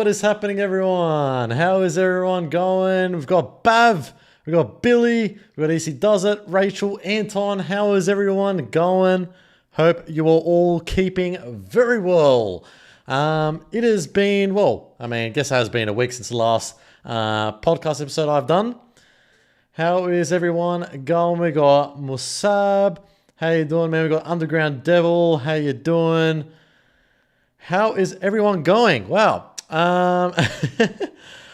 what is happening, everyone? How is everyone going? We've got Bav, we've got Billy, we've got EC Does It, Rachel, Anton. How is everyone going? Hope you are all keeping very well. It has been, well, I guess it has been a week since the last podcast episode I've done. How is everyone going? We got Musab. How you doing, man? We got Underground Devil. How you doing? How is everyone going? Wow.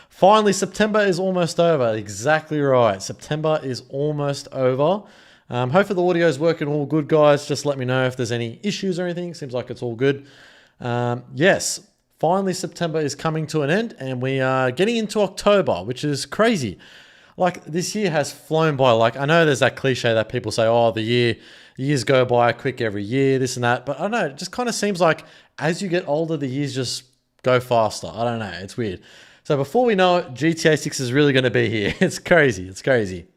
Finally, September is almost over. Exactly right. September is almost over. Hopefully the audio is working all good, guys. Just let me know if there's any issues or anything. Seems like it's all good. Yes, finally September is coming to an end and we are getting into October, which is crazy. Like, this year has flown by. Like, I know there's that cliche that people say, oh, the years go by quick every year, this and that. But I don't know, it just kind of seems like as you get older, the years just go faster. I don't know, it's weird. So before we know it, GTA 6 is really going to be here. It's crazy, it's crazy.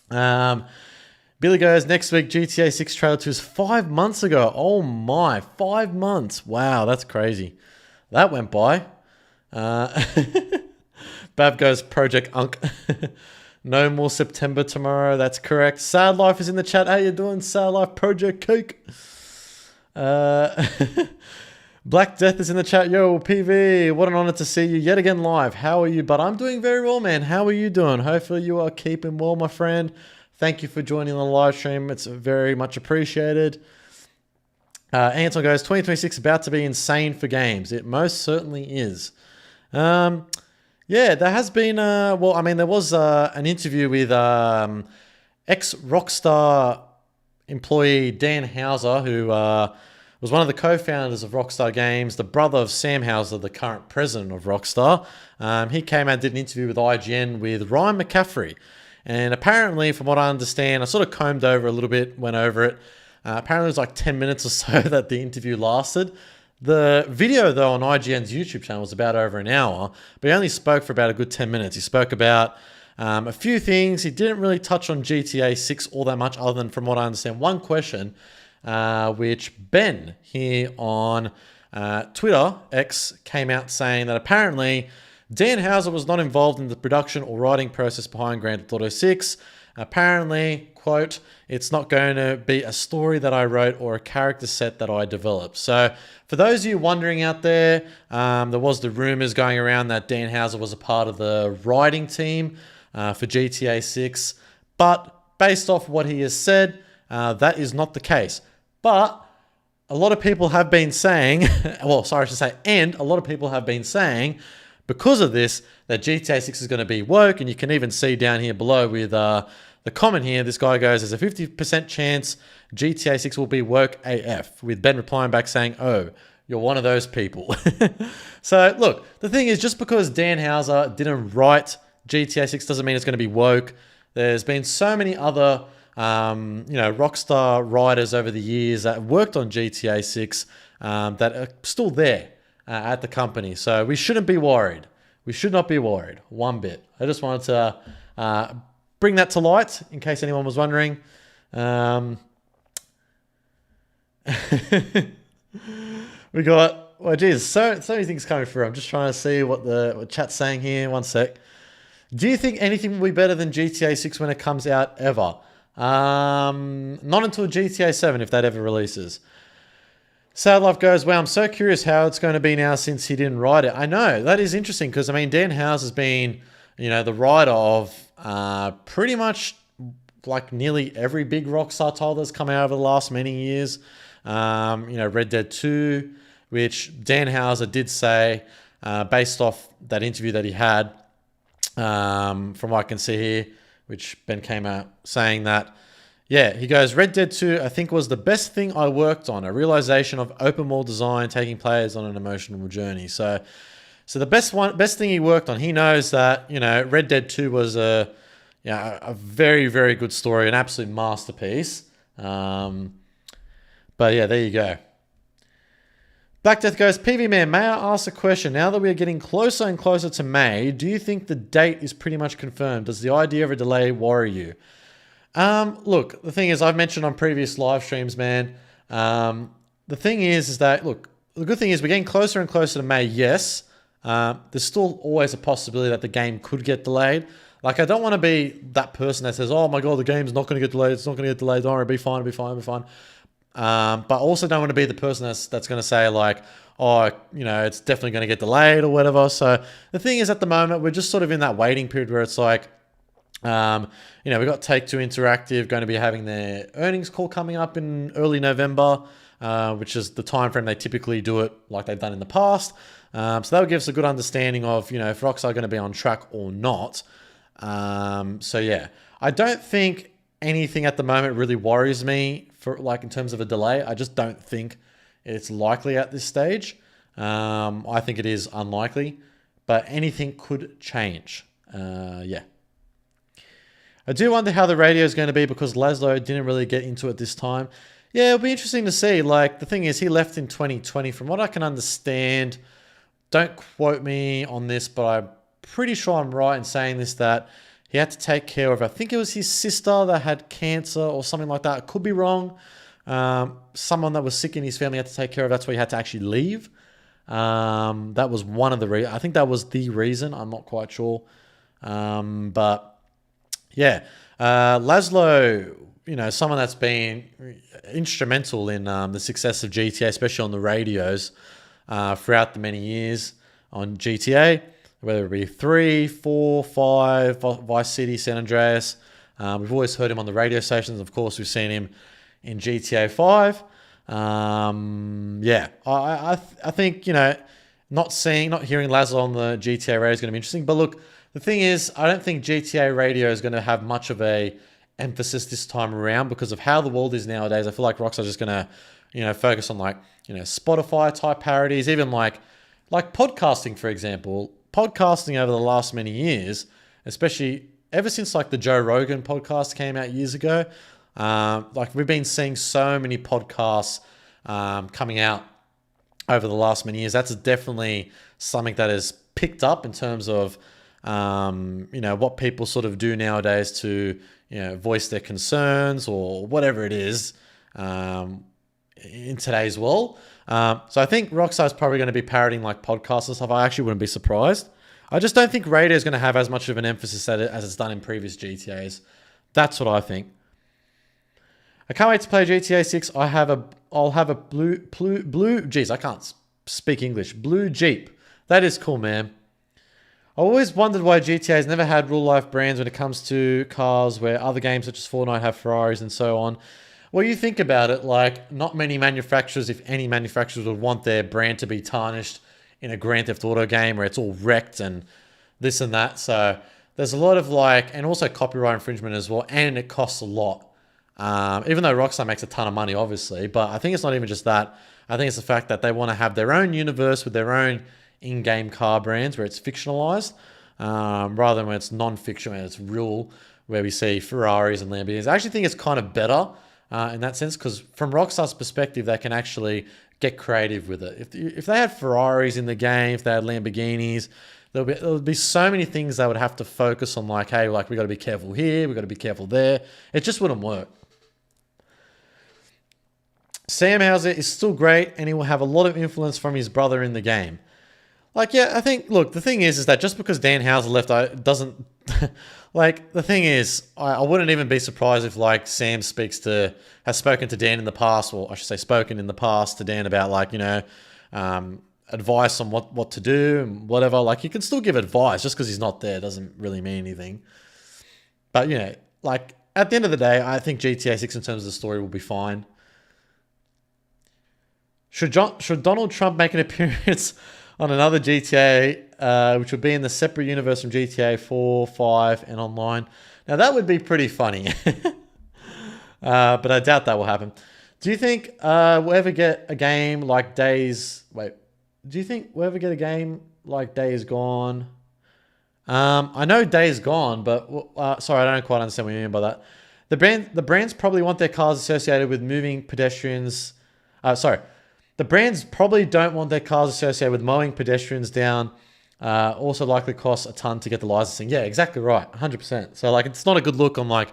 Billy goes, next week, GTA 6 trailer 2 is 5 months ago. Oh my, 5 months. Wow, that's crazy. That went by. Bab goes, Project Unk. No more September tomorrow. That's correct. Sad Life is in the chat. How you doing, Sad Life? Project Cake. Black Death is in the chat. Yo, PV, what an honor to see you yet again live. How are you? But I'm doing very well, man. How are you doing? Hopefully you are keeping well, my friend. Thank you for joining the live stream. It's very much appreciated. Anton goes, 2026 about to be insane for games. It most certainly is. Yeah, there has been, there was an interview with ex-Rockstar employee Dan Houser, who was one of the co-founders of Rockstar Games, the brother of Sam Houser, the current president of Rockstar. He came out and did an interview with IGN with Ryan McCaffrey. And apparently, from what I understand, I sort of combed over a little bit, went over it. Apparently, it was like 10 minutes or so that the interview lasted. The video, though, on IGN's YouTube channel was about over an hour, but he only spoke for about a good 10 minutes. He spoke about a few things. He didn't really touch on GTA 6 all that much, other than, from what I understand, one question, which Ben here on Twitter, X, came out saying that apparently Dan Houser was not involved in the production or writing process behind Grand Theft Auto 6. Apparently, quote, it's not going to be a story that I wrote or a character set that I developed. So for those of you wondering out there, there was the rumors going around that Dan Houser was a part of the writing team for GTA 6. But based off what he has said, that is not the case. But a lot of people have been saying, well, sorry, I should say, and a lot of people have been saying, because of this, that GTA 6 is going to be woke. And you can even see down here below with the comment here, this guy goes, there's a 50% chance GTA 6 will be woke AF, with Ben replying back saying, oh, you're one of those people. So look, the thing is, just because Dan Houser didn't write GTA 6 doesn't mean it's going to be woke. There's been so many other Rockstar writers over the years that worked on GTA 6 that are still there at the company. So we shouldn't be worried. We should not be worried one bit. I just wanted to bring that to light in case anyone was wondering. We got, well, geez, so many things coming through. I'm just trying to see what chat's saying here. One sec. Do you think anything will be better than GTA 6 when it comes out ever? Not until GTA 7, if that ever releases. Sad Life goes, wow, I'm so curious how it's going to be now since he didn't write it. I know, that is interesting because, Dan Houser has been, the writer of pretty much like nearly every big Rockstar title that's come out over the last many years. Red Dead 2, which Dan Houser did say, based off that interview that he had, from what I can see here, which Ben came out saying that, yeah, he goes, Red Dead 2, I think, was the best thing I worked on, a realization of open world design, taking players on an emotional journey. So the best thing he worked on, he knows that, Red Dead 2 was a very, very good story, an absolute masterpiece. But yeah, there you go. Black Death goes, PV Man, may I ask a question? Now that we are getting closer and closer to May, do you think the date is pretty much confirmed? Does the idea of a delay worry you? Look, the thing is, I've mentioned on previous live streams, man, the thing is that, look, the good thing is we're getting closer and closer to May, yes. there's still always a possibility that the game could get delayed. Like, I don't want to be that person that says, oh my God, the game's not going to get delayed. It's not going to get delayed. Don't worry, be fine, be fine, be fine. But also don't want to be the person that's going to say like, oh, it's definitely going to get delayed or whatever. So the thing is, at the moment, we're just sort of in that waiting period where it's like, we've got Take-Two Interactive going to be having their earnings call coming up in early November, which is the time frame they typically do it like they've done in the past. So that will give us a good understanding of, if Rockstar are going to be on track or not. So yeah, I don't think anything at the moment really worries me for in terms of a delay. I just don't think it's likely at this stage. I think it is unlikely, but anything could change. Yeah. I do wonder how the radio is going to be because Laszlo didn't really get into it this time. Yeah, it'll be interesting to see. Like, the thing is, he left in 2020. From what I can understand, don't quote me on this, but I'm pretty sure I'm right in saying this, that he had to take care of, I think it was his sister that had cancer or something like that. I could be wrong. Someone that was sick in his family had to take care of. That's why he had to actually leave. That was one of the reasons. I think that was the reason. I'm not quite sure. But yeah, Laszlo, someone that's been instrumental in the success of GTA, especially on the radios throughout the many years on GTA, whether it be 3, 4, 5, Vice City, San Andreas. We've always heard him on the radio stations. Of course, we've seen him in GTA 5. Yeah, I think, not hearing Laszlo on the GTA radio is going to be interesting. But look, the thing is, I don't think GTA radio is going to have much of a emphasis this time around because of how the world is nowadays. I feel like Rockstar is just going to, focus on Spotify type parodies, even like podcasting, for example. Podcasting over the last many years, especially ever since the Joe Rogan podcast came out years ago, we've been seeing so many podcasts coming out over the last many years. That's definitely something that has picked up in terms of what people sort of do nowadays to voice their concerns or whatever it is in today's world. So I think Rockstar is probably going to be parodying podcasts and stuff. I actually wouldn't be surprised. I just don't think radio is going to have as much of an emphasis as it's done in previous GTAs. That's what I think. I can't wait to play GTA 6. I'll have a blue. Geez, I can't speak English. Blue Jeep. That is cool, man. I always wondered why GTA has never had real-life brands when it comes to cars, where other games such as Fortnite have Ferraris and so on. Well, you think about it, not many manufacturers, if any manufacturers, would want their brand to be tarnished in a Grand Theft Auto game where it's all wrecked and this and that. So there's a lot of and also copyright infringement as well, and it costs a lot. Even though Rockstar makes a ton of money, obviously, but I think it's not even just that. I think it's the fact that they want to have their own universe with their own in-game car brands where it's fictionalized, rather than when it's non-fiction, where it's real, where we see Ferraris and Lamborghinis. I actually think it's kind of better in that sense, because from Rockstar's perspective, they can actually get creative with it. If they had Ferraris in the game, if they had Lamborghinis, there would be so many things they would have to focus on, hey, we got to be careful here, we got to be careful there. It just wouldn't work. Sam Houser is still great, and he will have a lot of influence from his brother in the game. Yeah, I think, look, the thing is that just because Dan Houser left, doesn't, the thing is, I wouldn't even be surprised if, Sam has spoken to Dan in the past, or I should say spoken in the past to Dan about, advice on what to do and whatever. He can still give advice. Just because he's not there doesn't really mean anything. But, at the end of the day, I think GTA 6 in terms of the story will be fine. Should Donald Trump make an appearance on another GTA, which would be in the separate universe from GTA 4, 5, and online? Now, that would be pretty funny. But I doubt that will happen. Do you think we'll ever get a game like Days... Wait. Do you think we'll ever get a game like Days Gone? I know Days Gone, but... sorry, I don't quite understand what you mean by that. The brands probably want their cars associated with moving pedestrians... The brands probably don't want their cars associated with mowing pedestrians down. Also likely costs a ton to get the licensing. Yeah, exactly right. 100%. So, it's not a good look on,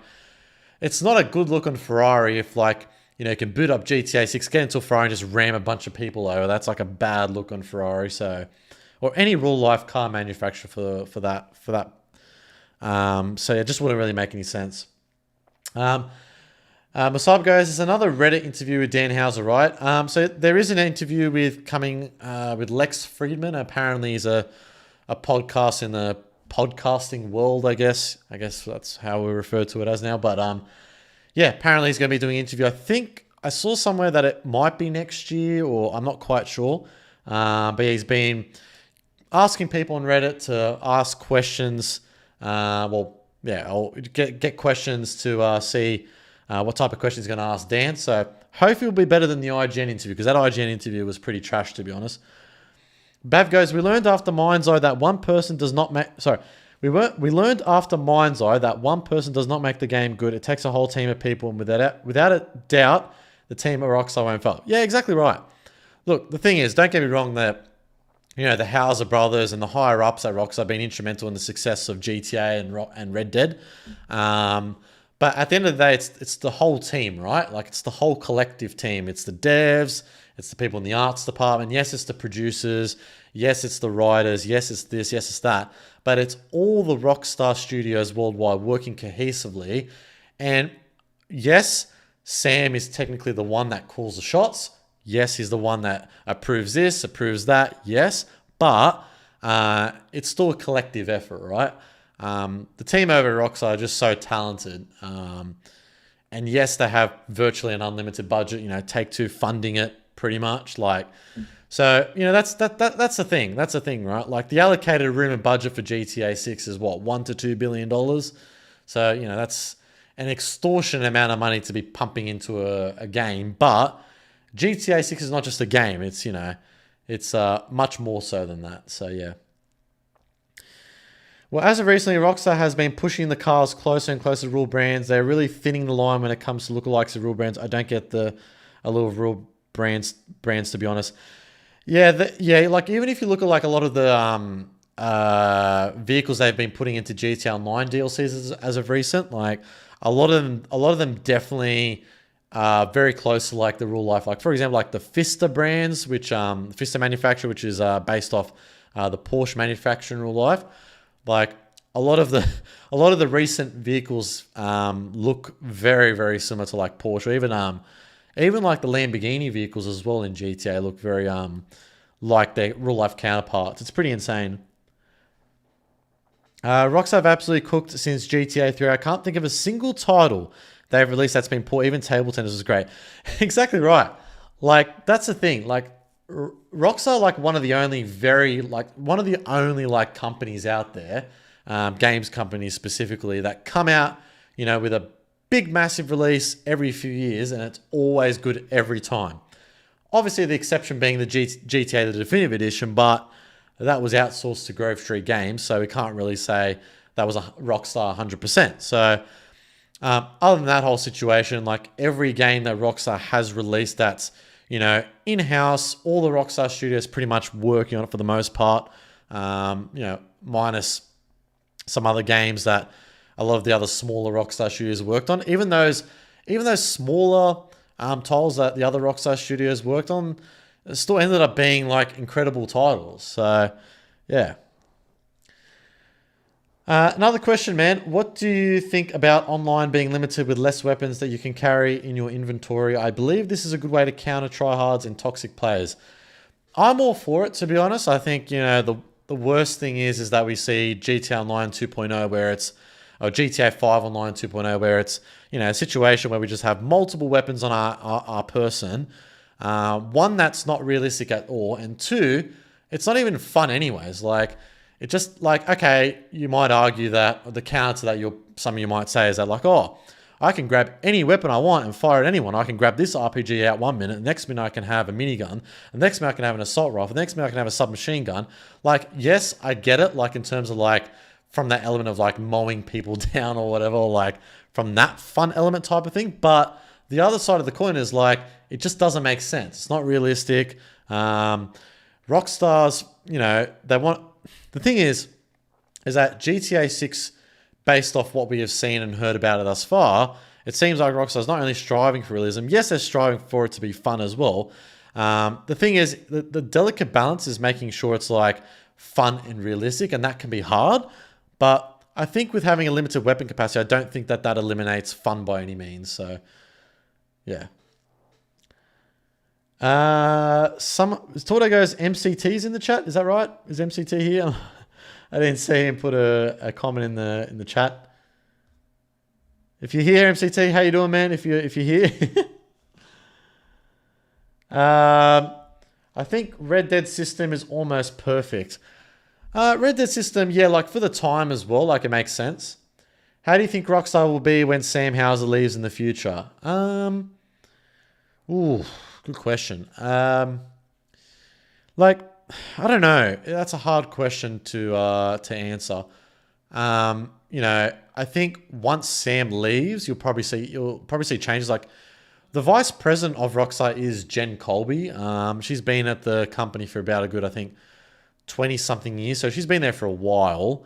it's not a good look on Ferrari if, you can boot up GTA 6, get into a Ferrari and just ram a bunch of people over. That's, a bad look on Ferrari. So, or any real life car manufacturer for that. So it just wouldn't really make any sense. Masab goes, there's another Reddit interview with Dan Houser, right? So there is an interview with Lex Friedman. Apparently he's a podcast in the podcasting world, I guess. I guess that's how we refer to it as now. But yeah, apparently he's going to be doing an interview. I think I saw somewhere that it might be next year, or I'm not quite sure. But he's been asking people on Reddit to ask questions. I'll get questions to see what type of questions he's going to ask Dan. So hopefully it'll be better than the IGN interview, because that IGN interview was pretty trash, to be honest. Bav goes, we learned after Mind's Eye that one person does not make... Sorry. We learned after Mind's Eye that one person does not make the game good. It takes a whole team of people, and without a doubt, the team at Rockstar won't fail. Yeah, exactly right. Look, the thing is, don't get me wrong, that the Houser brothers and the higher ups at Rockstar have been instrumental in the success of GTA and Red Dead. But at the end of the day, it's the whole team, right? Like, it's the whole collective team. It's the devs, it's the people in the arts department. Yes, it's the producers. Yes, it's the writers. Yes, it's this. Yes, it's that. But it's all the Rockstar studios worldwide working cohesively. And yes, Sam is technically the one that calls the shots. Yes, he's the one that approves this, approves that. Yes, but it's still a collective effort, right? The team over at Rockstar are just so talented. And yes, they have virtually an unlimited budget. Take-Two funding it pretty much. So that's the thing. That's the thing, right? Like, the allocated rumored budget for GTA 6 is what, $1 to $2 billion. So that's an extortionate amount of money to be pumping into a game. But GTA 6 is not just a game. It's much more so than that. So yeah. Well, as of recently, Rockstar has been pushing the cars closer and closer to real brands. They're really thinning the line when it comes to lookalikes of real brands. I don't get the allure of real brands, to be honest. Yeah, like, even if you look at like a lot of the vehicles they've been putting into GTA Online DLCs as of recent, like a lot of them definitely very close to like the real life. Like, for example, like the Fister brands, which Fister manufacturer, which is based off the Porsche manufacturer in real life. Like, a lot of the recent vehicles look very, very similar to like Porsche. Even like the Lamborghini vehicles as well in GTA look very like their real life counterparts. It's pretty insane. Rockstar have absolutely cooked since GTA 3. I can't think of a single title they've released that's been poor. Even Table Tennis is great. Exactly right. Like, that's the thing. Like, Rockstar, like one of the only like companies out there, games companies specifically, that come out, with a big massive release every few years, and it's always good every time. Obviously, the exception being the GTA the Definitive Edition, but that was outsourced to Grove Street Games, so we can't really say that was a Rockstar 100%. So other than that whole situation, like, every game that Rockstar has released that's in-house, all the Rockstar studios pretty much working on it for the most part, minus some other games that a lot of the other smaller Rockstar studios worked on. Even those smaller titles that the other Rockstar studios worked on still ended up being like incredible titles. So yeah. Another question, man. What do you think about online being limited with less weapons that you can carry in your inventory? I believe this is a good way to counter tryhards and toxic players. I'm all for it, to be honest. I think, the worst thing is that we see GTA Online 2.0 or GTA 5 Online 2.0 where it's, a situation where we just have multiple weapons on our person. One, that's not realistic at all. And two, it's not even fun anyways. Like, it just, like, okay, you might argue that the counter to that some of you might say is that, like, oh, I can grab any weapon I want and fire at anyone. I can grab this RPG out 1 minute, the next minute I can have a minigun, the next minute I can have an assault rifle, the next minute I can have a submachine gun. Like, yes, I get it, like, in terms of, like, from that element of, like, mowing people down or whatever, like, from that fun element type of thing. But the other side of the coin is, like, it just doesn't make sense. It's not realistic. Rockstar's, they want... The thing is that GTA 6, based off what we have seen and heard about it thus far, it seems like Rockstar's not only striving for realism, yes, they're striving for it to be fun as well. The thing is, the delicate balance is making sure it's like fun and realistic, and that can be hard. But I think with having a limited weapon capacity, I don't think that eliminates fun by any means. So, yeah. Tordo goes, MCT's in the chat. Is that right? Is MCT here? I didn't see him put a comment in the chat. If you're here, MCT, how you doing, man? If you're here, I think Red Dead system is almost perfect. Red Dead system, yeah, like for the time as well, like it makes sense. How do you think Rockstar will be when Sam Houser leaves in the future? Ooh, good question. Like, I don't know. That's a hard question to answer. I think once Sam leaves, you'll probably see changes. Like the vice president of Rockstar is Jen Colby. She's been at the company for about a good, I think, 20 something years. So she's been there for a while.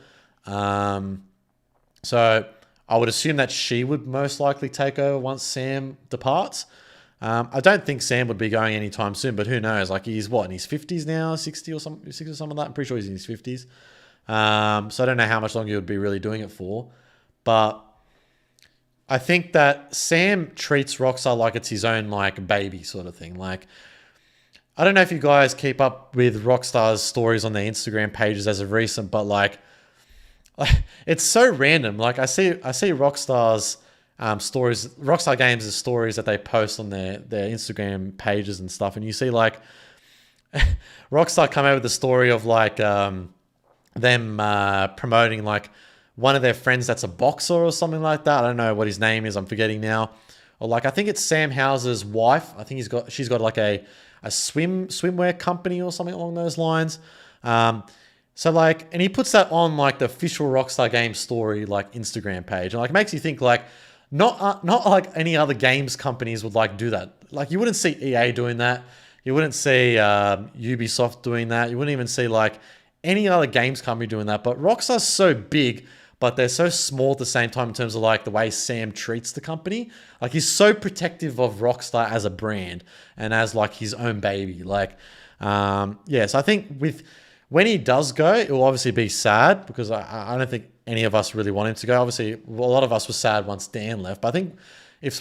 So I would assume that she would most likely take over once Sam departs. I don't think Sam would be going anytime soon, but who knows? Like he's in his 50s now, 60 or something, 60 or something like that. I'm pretty sure he's in his 50s. So I don't know how much longer he would be really doing it for. But I think that Sam treats Rockstar like it's his own like baby sort of thing. Like, I don't know if you guys keep up with Rockstar's stories on their Instagram pages as of recent, but like it's so random. Like I see Rockstar's stories, Rockstar Games' stories that they post on their Instagram pages and stuff, and you see like Rockstar come out with the story of like them promoting like one of their friends that's a boxer or something like that. I don't know what his name is. I'm forgetting now. Or like I think it's Sam Houser's wife. I think she's got like a swimwear company or something along those lines. So like, and he puts that on like the official Rockstar Games story like Instagram page, and like makes you think like not like any other games companies would like do that. Like you wouldn't see EA doing that. You wouldn't see Ubisoft doing that. You wouldn't even see like any other games company doing that. But Rockstar's so big, but they're so small at the same time in terms of like the way Sam treats the company. Like he's so protective of Rockstar as a brand and as like his own baby. Like, yeah. So I think when he does go, it will obviously be sad because I don't think any of us really want him to go. Obviously, a lot of us were sad once Dan left. But I think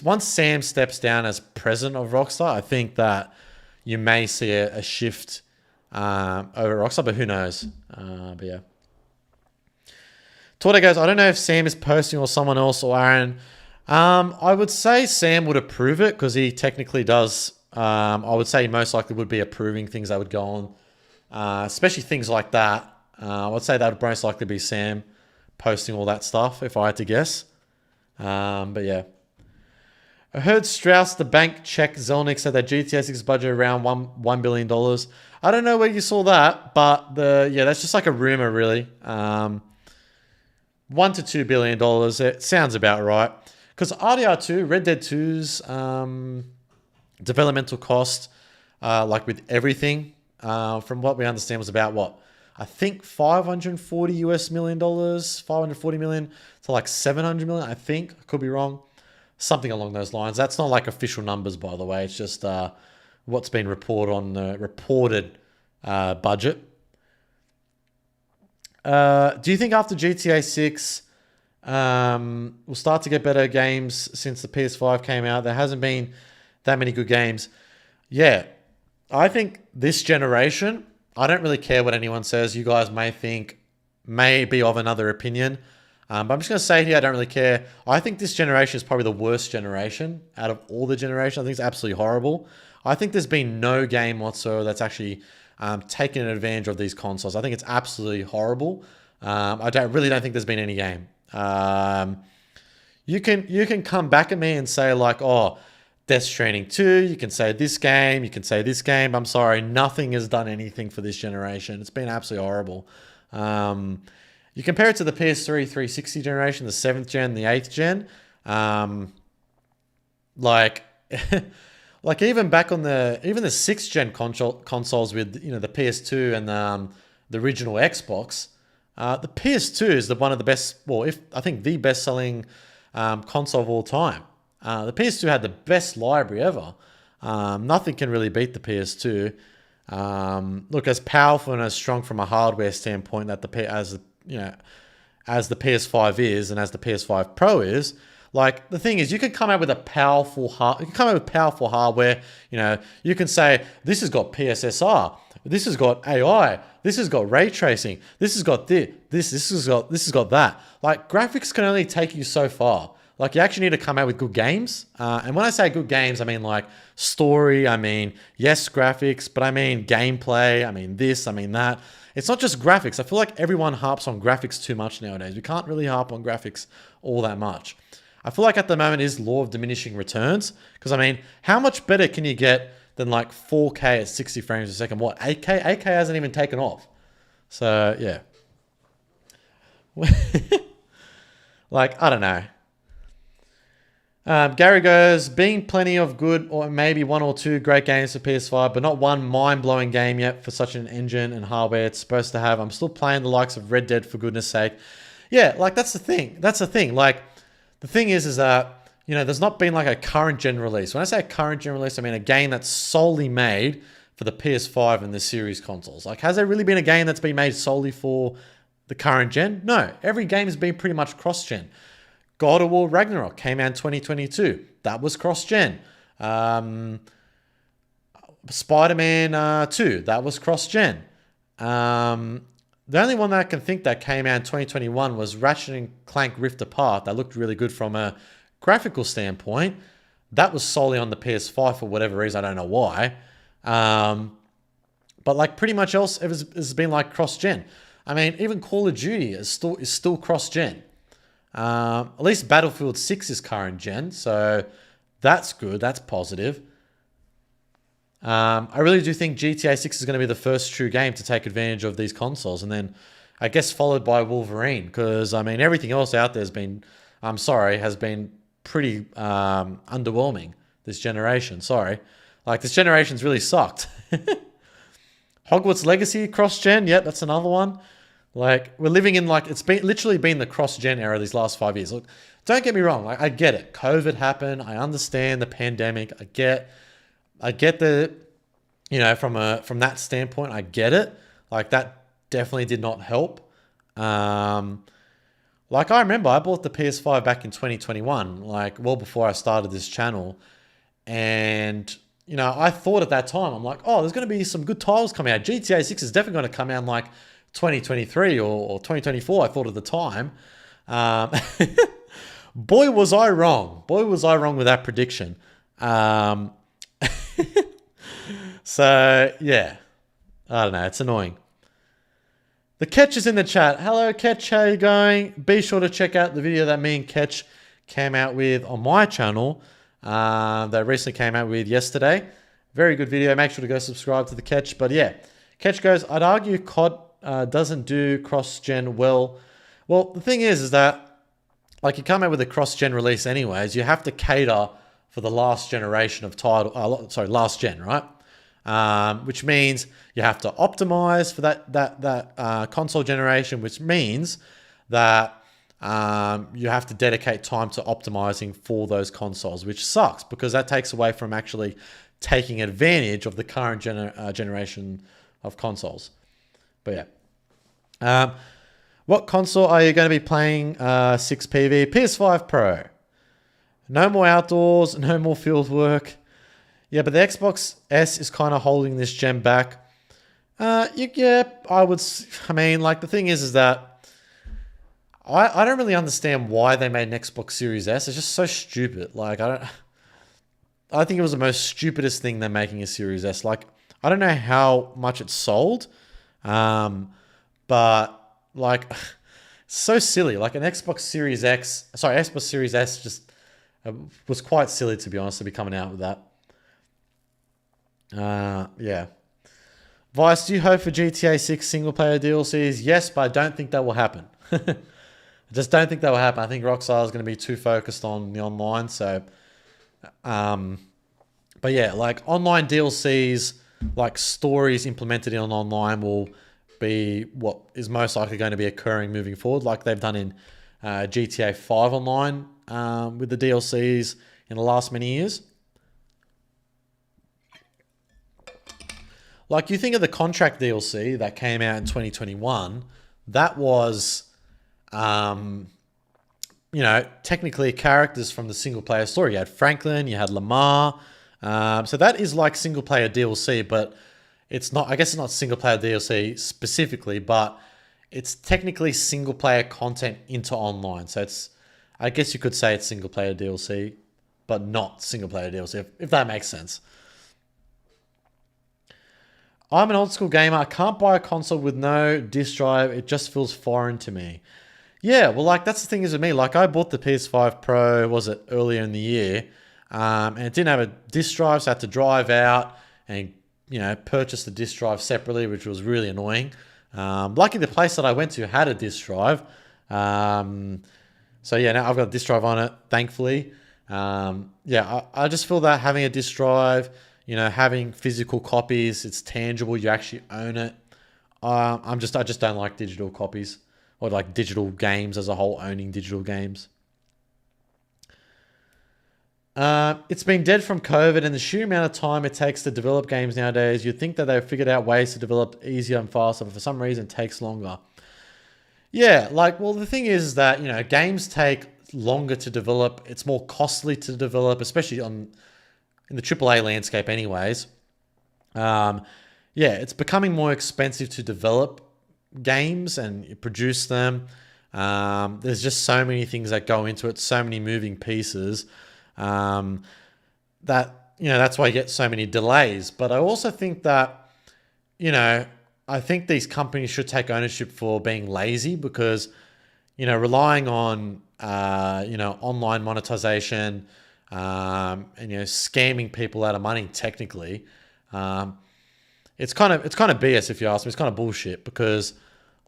once Sam steps down as president of Rockstar, I think that you may see a shift over Rockstar, but who knows? But yeah. Torte goes, I don't know if Sam is posting or someone else or Aaron. I would say Sam would approve it because he technically does. I would say he most likely would be approving things that would go on, especially things like that. I would say that would most likely be Sam posting all that stuff if I had to guess. But yeah. I heard Strauss, the bank check Zelnick said that GTA 6 budget around $1 billion. I don't know where you saw that, but that's just like a rumor, really. $1 to $2 billion. It sounds about right. Because RDR2, Red Dead 2's developmental cost, like with everything, from what we understand, was about what? I think $540 million, $540 million to like $700 million. I think, I could be wrong. Something along those lines. That's not like official numbers, by the way. It's just what's been reported on the reported budget. Do you think after GTA 6 we'll start to get better games since the PS5 came out? There hasn't been that many good games. Yeah, I think this generation, I don't really care what anyone says. You guys may be of another opinion. But I'm just going to say here, I don't really care. I think this generation is probably the worst generation out of all the generations. I think it's absolutely horrible. I think there's been no game whatsoever that's actually taken advantage of these consoles. I think it's absolutely horrible. I really don't think there's been any game. You can come back at me and say like, oh, Death Stranding 2, you can say this game, you can say this game. I'm sorry, nothing has done anything for this generation. It's been absolutely horrible. You compare it to the PS3 360 generation, the 7th gen, the 8th gen. Like even back on the 6th gen consoles with the PS2 and the original Xbox, the PS2 is one of the best, I think the best selling console of all time. The PS2 had the best library ever. Nothing can really beat the PS2. Look, as powerful and as strong from a hardware standpoint that as the PS5 is and as the PS5 Pro is, like the thing is, you can come out with powerful hardware. You can say this has got PSSR, this has got AI, this has got ray tracing, this has got this has got that. Like graphics can only take you so far. Like you actually need to come out with good games. And when I say good games, I mean like story, I mean, yes, graphics, but I mean gameplay, I mean this, I mean that. It's not just graphics. I feel like everyone harps on graphics too much nowadays. We can't really harp on graphics all that much. I feel like at the moment is law of diminishing returns. Because I mean, how much better can you get than like 4K at 60 frames a second? What, 8K? 8K hasn't even taken off. So yeah. Like, I don't know. Gary goes, being plenty of good or maybe one or two great games for PS5, but not one mind-blowing game yet for such an engine and hardware it's supposed to have. I'm still playing the likes of Red Dead for goodness sake. Yeah, like that's the thing. That's the thing. Like the thing is that, there's not been like a current gen release. When I say a current gen release, I mean a game that's solely made for the PS5 and the series consoles. Like, has there really been a game that's been made solely for the current gen? No. Every game has been pretty much cross-gen. God of War Ragnarok came out in 2022. That was cross-gen. Spider-Man 2, that was cross-gen. The only one that I can think that came out in 2021 was Ratchet and Clank Rift Apart. That looked really good from a graphical standpoint. That was solely on the PS5 for whatever reason. I don't know why. But like pretty much else has been like cross-gen. I mean, even Call of Duty is still cross-gen. At least Battlefield 6 is current gen, so that's good. That's positive. I really do think GTA 6 is going to be the first true game to take advantage of these consoles, and then I guess followed by Wolverine, because I mean everything else out there has been pretty underwhelming this generation. Sorry, like this generation's really sucked. Hogwarts Legacy cross-gen, yep, that's another one. Like we're living in it's literally been the cross-gen era these last 5 years. Look, don't get me wrong. Like I get it. COVID happened. I understand the pandemic. I get the, from that standpoint, I get it. Like that definitely did not help. Like I remember I bought the PS5 back in 2021, like well before I started this channel. And, I thought at that time, I'm like, oh, there's going to be some good titles coming out. GTA 6 is definitely going to come out in like 2023 or 2024, I thought at the time. Boy, was I wrong. Boy, was I wrong with that prediction. So, yeah. I don't know. It's annoying. The Ketch is in the chat. Hello, Ketch. How you going? Be sure to check out the video that me and Ketch came out with on my channel. That recently came out with yesterday. Very good video. Make sure to go subscribe to the Ketch. But yeah, Ketch goes, I'd argue COD doesn't do cross-gen well. Well, the thing is that like you come out with a cross-gen release anyways, you have to cater for the last generation of last gen, right? Which means you have to optimize for that console generation, which means that you have to dedicate time to optimizing for those consoles, which sucks because that takes away from actually taking advantage of the current generation of consoles. But yeah. What console are you going to be playing 6PV? PS5 Pro. No more outdoors, no more field work. Yeah, but the Xbox S is kind of holding this gen back. Yeah, I mean, like the thing is that I don't really understand why they made an Xbox Series S. It's just so stupid. Like I think it was the most stupidest thing they're making a Series S. Like I don't know how much it sold, but like so silly. Like an Xbox Series S just was quite silly, to be honest, to be coming out with that. Yeah. Vice, do you hope for GTA 6 single player DLCs? Yes, but I don't think that will happen. I just don't think that will happen. I think Rockstar is going to be too focused on the online. So, but yeah, like online DLCs, like stories implemented in online will be what is most likely going to be occurring moving forward, like they've done in GTA 5 online with the DLCs in the last many years. Like, you think of the contract DLC that came out in 2021, that was, um, technically characters from the single player story. You had Franklin, you had Lamar. So that is like single player DLC, but it's not, I guess it's not single player DLC specifically, but it's technically single player content into online. So I guess you could say it's single player DLC, but not single player DLC, if that makes sense. I'm an old school gamer. I can't buy a console with no disc drive. It just feels foreign to me. Yeah, well, like, that's the thing is with me. Like, I bought the PS5 Pro, was it earlier in the year, and it didn't have a disc drive, so I had to drive out and purchase the disc drive separately, which was really annoying. Lucky the place that I went to had a disc drive, so yeah, now I've got a disc drive on it, thankfully. I just feel that having a disc drive, having physical copies, it's tangible. You actually own it. I just don't like digital copies or like digital games as a whole. Owning digital games. It's been dead from COVID, and the sheer amount of time it takes to develop games nowadays. You'd think that they've figured out ways to develop easier and faster, but for some reason, it takes longer. Yeah, like, well, the thing is that games take longer to develop. It's more costly to develop, especially in the AAA landscape, anyways. It's becoming more expensive to develop games and produce them. There's just so many things that go into it, so many moving pieces. That's why you get so many delays. But I also think that, I think these companies should take ownership for being lazy because, relying on, online monetization, and, scamming people out of money technically, it's kind of BS if you ask me. It's kind of bullshit because,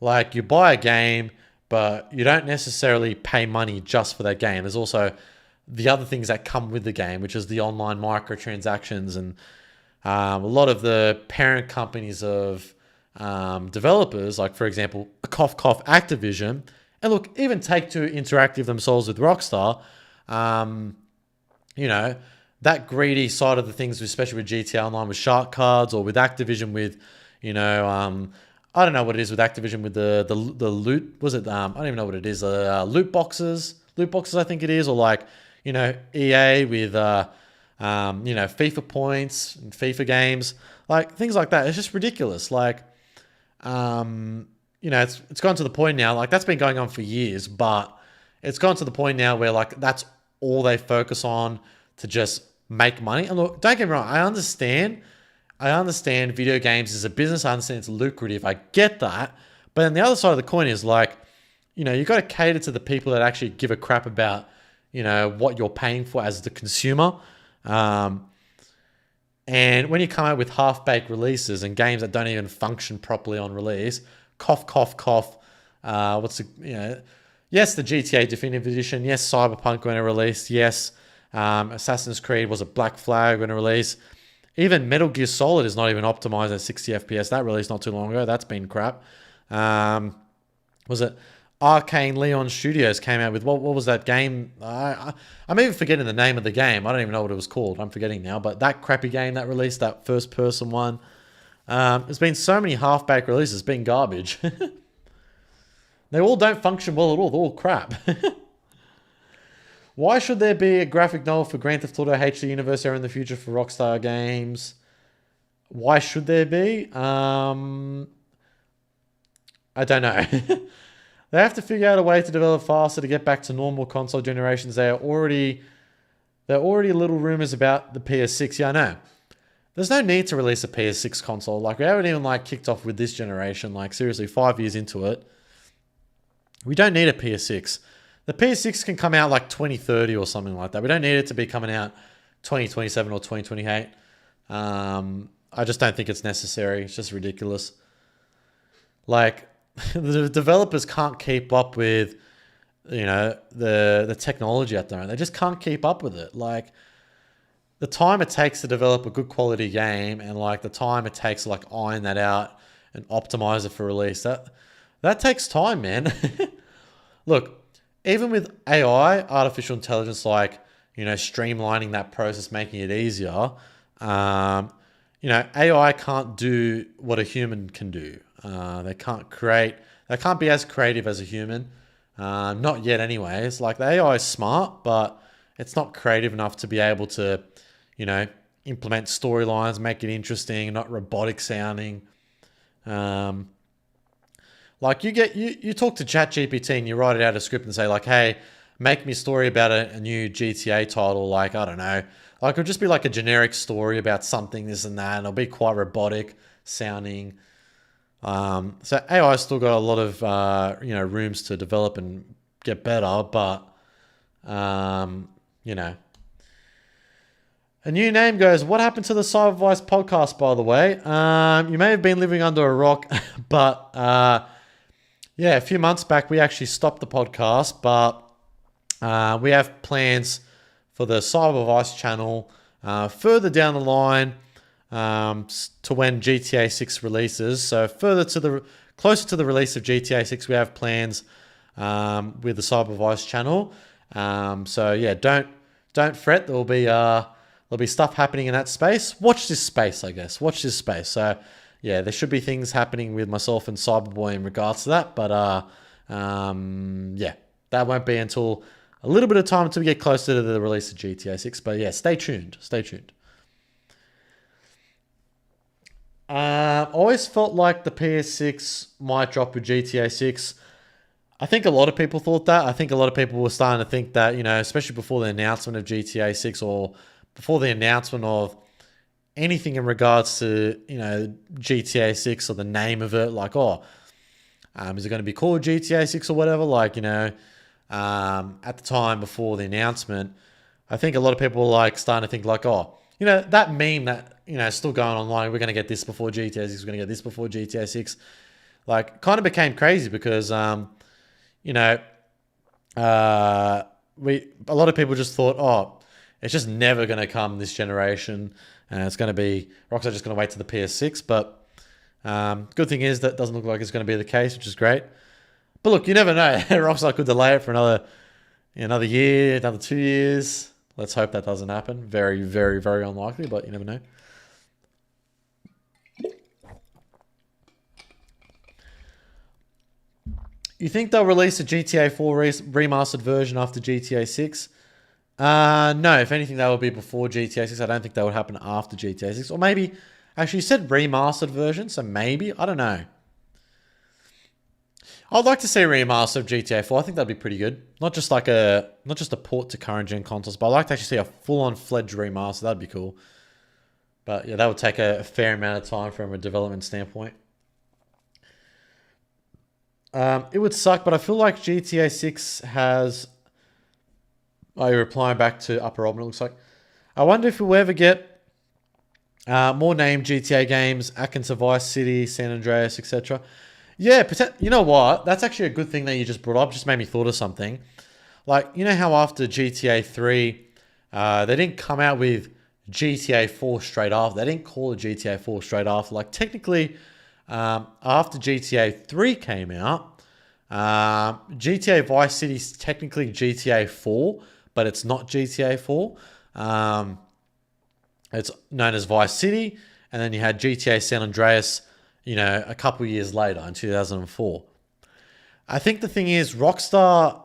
like, you buy a game, but you don't necessarily pay money just for that game. There's also the other things that come with the game, which is the online microtransactions and a lot of the parent companies of developers, like, for example, cough cough Activision, and look, even Take-Two Interactive themselves with Rockstar, that greedy side of the things, especially with GTA Online with shark cards, or with Activision with, I don't know what it is with Activision with the loot. Was it? I don't even know what it is. Loot boxes. Loot boxes, I think it is, or like, EA with FIFA points and FIFA games, like things like that. It's just ridiculous. Like, it's gone to the point now. Like, that's been going on for years, but it's gone to the point now where, like, that's all they focus on to just make money. And look, don't get me wrong. I understand video games is a business. I understand it's lucrative. I get that. But then the other side of the coin is, like, you got to cater to the people that actually give a crap about, what you're paying for as the consumer. And when you come out with half-baked releases and games that don't even function properly on release, cough, cough, cough. Yes, the GTA Definitive Edition. Yes, Cyberpunk when it released. Yes, Assassin's Creed was a Black Flag when it released. Even Metal Gear Solid is not even optimized at 60 FPS. That released not too long ago. That's been crap. Was it Arcane Leon Studios came out with, what was that game? I'm even forgetting the name of the game. I don't even know what it was called. I'm forgetting now. But that crappy game that released, that first-person one. There's been so many half-baked releases. It's been garbage. They all don't function well at all. They're all crap. Why should there be a graphic novel for Grand Theft Auto HD Universe era in the future for Rockstar Games? Why should there be? I don't know. They have to figure out a way to develop faster to get back to normal console generations. There are already little rumors about the PS6. Yeah, I know. There's no need to release a PS6 console. Like, we haven't even, like, kicked off with this generation. Like, seriously, 5 years into it. We don't need a PS6. The PS6 can come out like 2030 or something like that. We don't need it to be coming out 2027 or 2028. I just don't think it's necessary. It's just ridiculous. Like, the developers can't keep up with, the technology out there. They just can't keep up with it. Like, the time it takes to develop a good quality game and, like, the time it takes to, like, iron that out and optimize it for release, that takes time, man. Look, even with AI, artificial intelligence, like, streamlining that process, making it easier, AI can't do what a human can do. They can't create. They can't be as creative as a human. Not yet, anyways. Like the AI is smart, but it's not creative enough to be able to, you know, implement storylines, make it interesting, not robotic sounding. Um, like you talk to ChatGPT and you write it out a script and say like, hey, make me a story about a new GTA title. Like, I don't know, like it'll just be like a generic story about something, this and that, and it'll be quite robotic sounding. So AI still got a lot of rooms to develop and get better, but um, you know. A new name goes, what happened to the Cybervice podcast, by the way? You may have been living under a rock, but yeah, a few months back we actually stopped the podcast, but we have plans for the Cybervicetv channel further down the line to when GTA 6 releases. So closer to the release of GTA 6, we have plans with the Cybervicetv channel. So yeah, don't fret. There'll be stuff happening in that space. Watch this space, I guess. Watch this space. So yeah, there should be things happening with myself and Cyberboy in regards to that. But yeah, that won't be until a little bit of time until we get closer to the release of GTA 6. But yeah, stay tuned. Stay tuned. Always felt like the PS6 might drop with GTA 6. I think a lot of people thought that. I think a lot of people were starting to think that, especially before the announcement of GTA 6 or before the announcement of anything in regards to, GTA 6 or the name of it, like, is it going to be called GTA 6 or whatever? Like, at the time before the announcement, I think a lot of people were like starting to think like, that meme that, still going online, we're going to get this before GTA 6, we're going to get this before GTA 6, like kind of became crazy because, a lot of people just thought, it's just never going to come this generation. And it's going to be, Rockstar just going to wait to the PS6. But good thing is that doesn't look like it's going to be the case, which is great. But look, you never know. Rockstar could delay it for another year, another 2 years. Let's hope that doesn't happen. Very, very, very unlikely, but you never know. You think they'll release a GTA 4 remastered version after GTA 6? No, if anything, that would be before GTA 6. I don't think that would happen after GTA 6. Or maybe, actually, you said remastered version, so maybe, I don't know. I'd like to see a remaster of GTA 4. I think that'd be pretty good. Not just a port to current gen consoles, but I'd like to actually see a full-on fledged remaster. That'd be cool. But yeah, that would take a fair amount of time from a development standpoint. It would suck, but I feel like GTA 6 has... Oh, you're replying back to Upper Robin, it looks like. I wonder if we'll ever get more named GTA games, akin to Vice City, San Andreas, etc. Yeah, you know what? That's actually a good thing that you just brought up. Just made me thought of something. Like, you know how after GTA 3, they didn't come out with GTA 4 straight after. They didn't call it GTA 4 straight after. Like, technically, after GTA 3 came out, GTA Vice City is technically GTA 4, but it's not GTA 4. It's known as Vice City, and then you had GTA San Andreas, a couple years later in 2004. I think the thing is, Rockstar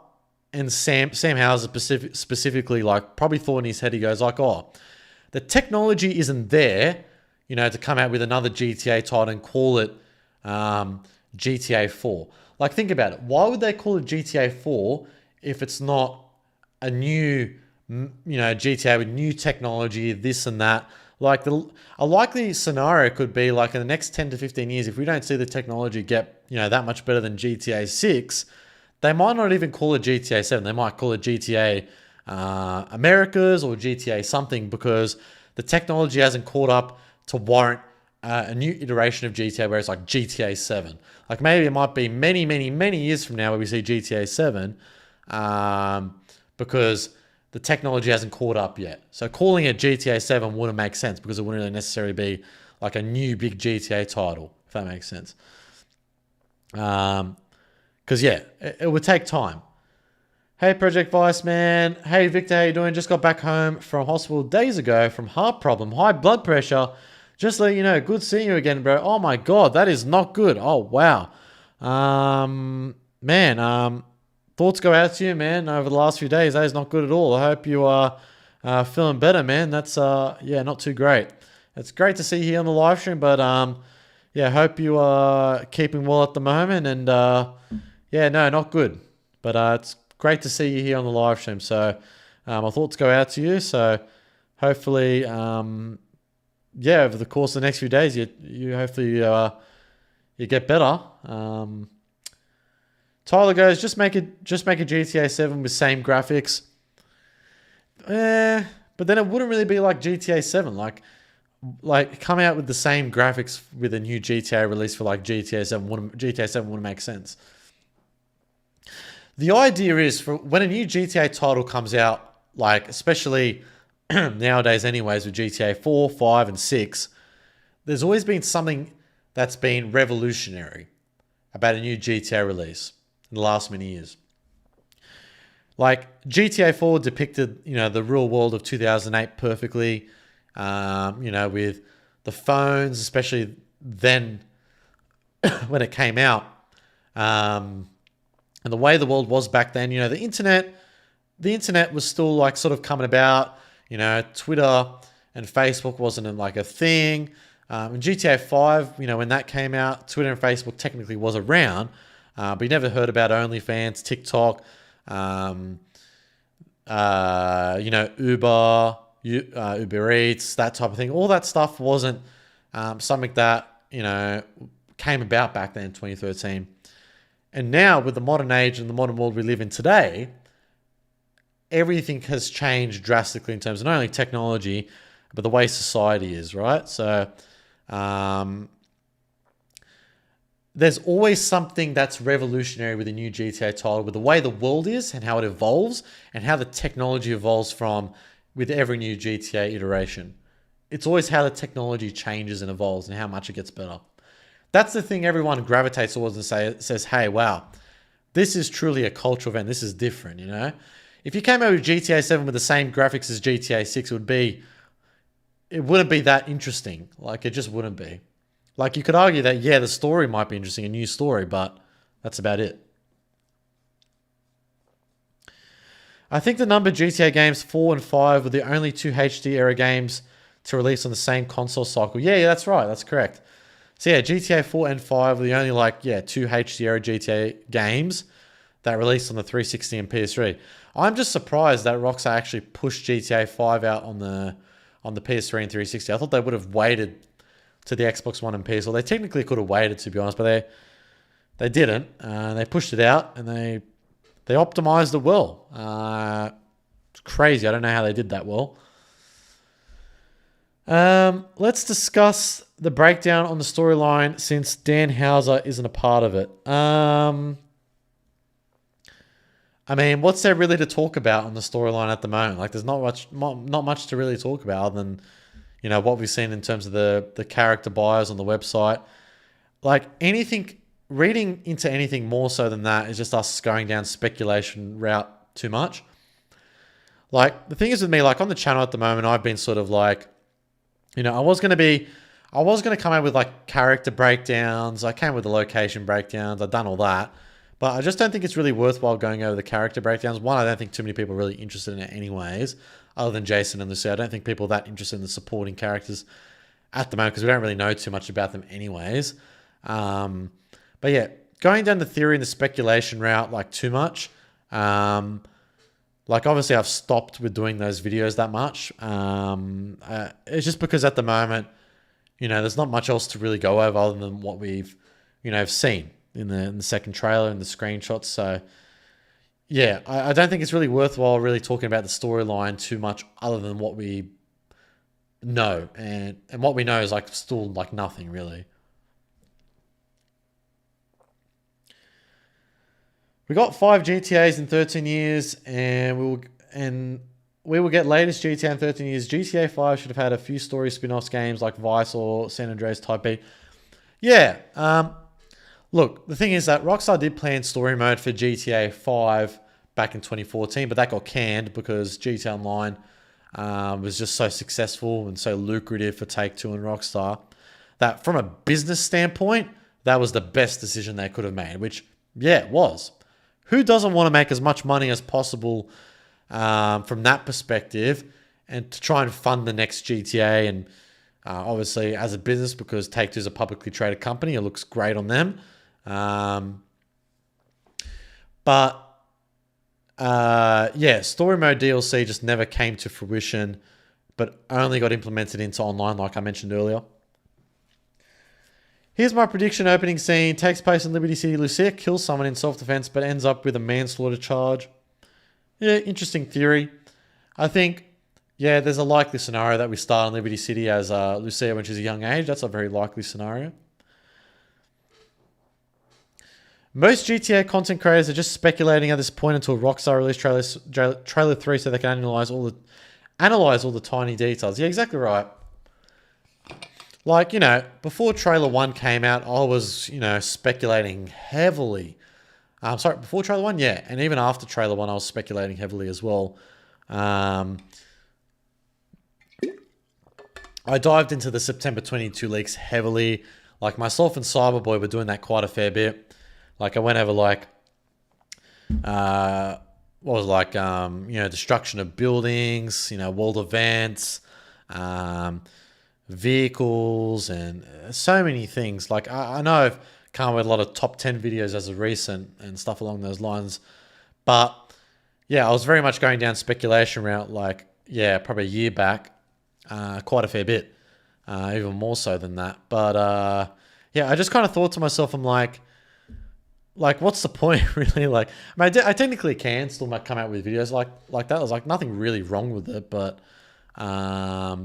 and Sam Houser specifically, like, probably thought in his head, he goes like, the technology isn't there, to come out with another GTA title and call it GTA 4. Like, think about it. Why would they call it GTA 4 if it's not a new, GTA with new technology, this and that? Like, a likely scenario could be like in the next 10 to 15 years, if we don't see the technology get, that much better than GTA 6, they might not even call it GTA 7. They might call it GTA Americas or GTA something, because the technology hasn't caught up to warrant a new iteration of GTA where it's like GTA 7. Like, maybe it might be many, many, many years from now where we see GTA 7 because the technology hasn't caught up yet. So calling it GTA 7 wouldn't make sense because it wouldn't really necessarily be like a new big GTA title, if that makes sense. Because, yeah, it would take time. Hey, Project Vice, man. Hey, Victor, how you doing? Just got back home from hospital days ago from heart problem, high blood pressure. Just let you know, good seeing you again, bro. Oh my god, that is not good. Oh wow. Man, thoughts go out to you, man, over the last few days. That is not good at all. I hope you are feeling better, man. That's yeah, not too great. It's great to see you here on the live stream, but yeah, hope you are keeping well at the moment. And yeah, no, not good. But it's great to see you here on the live stream. So my thoughts go out to you. So hopefully, yeah, over the course of the next few days, you hopefully you get better. Tyler goes, just make a GTA 7 with same graphics. But then it wouldn't really be like GTA 7. Like come out with the same graphics with a new GTA release for like GTA 7 wouldn't make sense. The idea is for when a new GTA title comes out, like especially nowadays anyways with GTA 4, 5, and 6, there's always been something that's been revolutionary about a new GTA release in the last many years. Like GTA 4 depicted, the real world of 2008 perfectly, with the phones, especially then when it came out, and the way the world was back then. The internet was still like sort of coming about. Twitter and Facebook wasn't like a thing. In GTA 5, when that came out, Twitter and Facebook technically was around, but you never heard about OnlyFans, TikTok, Uber Eats, that type of thing. All that stuff wasn't something that, came about back then in 2013. And now with the modern age and the modern world we live in today, everything has changed drastically in terms of not only technology, but the way society is, right? So there's always something that's revolutionary with a new GTA title, with the way the world is and how it evolves and how the technology evolves with every new GTA iteration. It's always how the technology changes and evolves and how much it gets better. That's the thing everyone gravitates towards and says, hey, wow, this is truly a cultural event. This is different, If you came out with GTA 7 with the same graphics as GTA 6, it wouldn't be that interesting. Like, it just wouldn't be. Like, you could argue that, yeah, the story might be interesting, a new story, but that's about it. I think the number GTA games 4 and 5 were the only two HD era games to release on the same console cycle. Yeah, that's right. That's correct. So yeah, GTA 4 and 5 were the only two HD era GTA games that released on the 360 and PS3. I'm just surprised that Rockstar actually pushed GTA 5 out on the PS3 and 360. I thought they would have waited to the Xbox One and PS. Well, they technically could have waited, to be honest, but they didn't. They pushed it out and they optimized it well. It's crazy. I don't know how they did that well. Let's discuss the breakdown on the storyline since Dan Houser isn't a part of it. I mean, what's there really to talk about on the storyline at the moment? Like, there's not much to really talk about other than, what we've seen in terms of the character bios on the website. Like, reading into anything more so than that is just us going down speculation route too much. Like, the thing is with me, like, on the channel at the moment, I've been sort of like, I was going to come out with like character breakdowns. I came with the location breakdowns. I've done all that. But I just don't think it's really worthwhile going over the character breakdowns. One, I don't think too many people are really interested in it anyways, other than Jason and Lucy. I don't think people are that interested in the supporting characters at the moment because we don't really know too much about them anyways. But yeah, going down the theory and the speculation route like too much. Like obviously I've stopped with doing those videos that much. It's just because at the moment, there's not much else to really go over other than what we've, seen in the second trailer and the screenshots. So yeah, I don't think it's really worthwhile really talking about the storyline too much other than what we know. And what we know is like still like nothing really. We got 5 GTAs in 13 years, and we will get latest GTA in 13 years. GTA 5 should have had a few story spin-offs games like Vice or San Andreas Type B. Yeah. Look, the thing is that Rockstar did plan story mode for GTA 5 back in 2014, but that got canned because GTA Online was just so successful and so lucrative for Take-Two and Rockstar that from a business standpoint, that was the best decision they could have made, which, yeah, it was. Who doesn't want to make as much money as possible from that perspective and to try and fund the next GTA? And obviously, as a business, because Take-Two is a publicly traded company, it looks great on them. Yeah, story mode DLC just never came to fruition, but only got implemented into online, like I mentioned earlier. Here's my prediction. Opening scene takes place in Liberty City. Lucia kills someone in self-defense, but ends up with a manslaughter charge. Yeah, interesting theory. I think, yeah, there's a likely scenario that we start in Liberty City as Lucia when she's a young age. That's a very likely scenario. Most GTA content creators are just speculating at this point until Rockstar release trailer 3 so they can analyze all the tiny details. Yeah, exactly right. Like, before trailer 1 came out, I was, speculating heavily. Before trailer 1, yeah. And even after trailer 1, I was speculating heavily as well. I dived into the September 22 leaks heavily. Like, myself and Cyberboy were doing that quite a fair bit. Like, I went over, destruction of buildings, world events, vehicles, and so many things. Like, I know I've come up with a lot of top 10 videos as of recent and stuff along those lines. But, yeah, I was very much going down speculation route, probably a year back, quite a fair bit, even more so than that. But, I just kind of thought to myself, I'm like, what's the point, really? I technically can still come out with videos like that. There's, nothing really wrong with it, but, I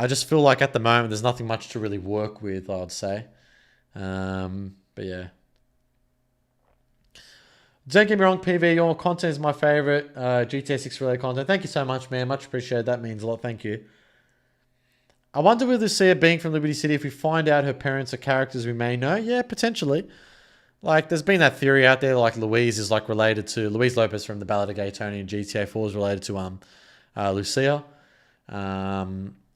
just feel like at the moment there's nothing much to really work with, I'd say. But, yeah. Don't get me wrong, PV, your content is my favorite GTA 6 related content. Thank you so much, man. Much appreciated. That means a lot. Thank you. I wonder with Lucia being from Liberty City, if we find out her parents are characters we may know. Yeah, potentially. There's been that theory out there, Louise is related to Louise Lopez from the Ballad of Gay Tony and GTA 4 is related to Lucia.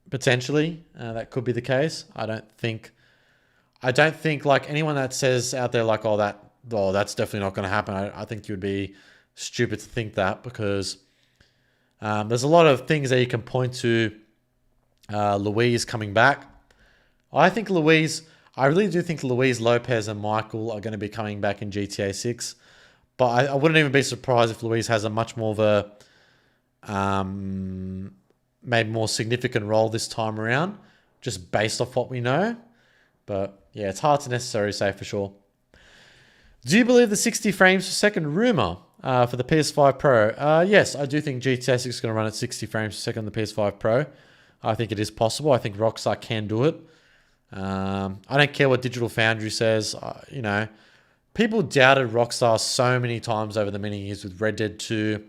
Potentially, that could be the case. I don't think anyone that says out there that's definitely not going to happen. I think you'd be stupid to think that, because there's a lot of things that you can point to Louise coming back. I really do think Louise Lopez and Michael are going to be coming back in GTA 6. But I wouldn't even be surprised if Louise has a much more of a maybe more significant role this time around, just based off what we know. But yeah, it's hard to necessarily say for sure. Do you believe the 60 frames per second rumor for the PS5 Pro? Yes, I do think GTA 6 is going to run at 60 frames per second on the PS5 Pro. I think it is possible. I think Rockstar can do it. I don't care what Digital Foundry says. People doubted Rockstar so many times over the many years with Red Dead 2,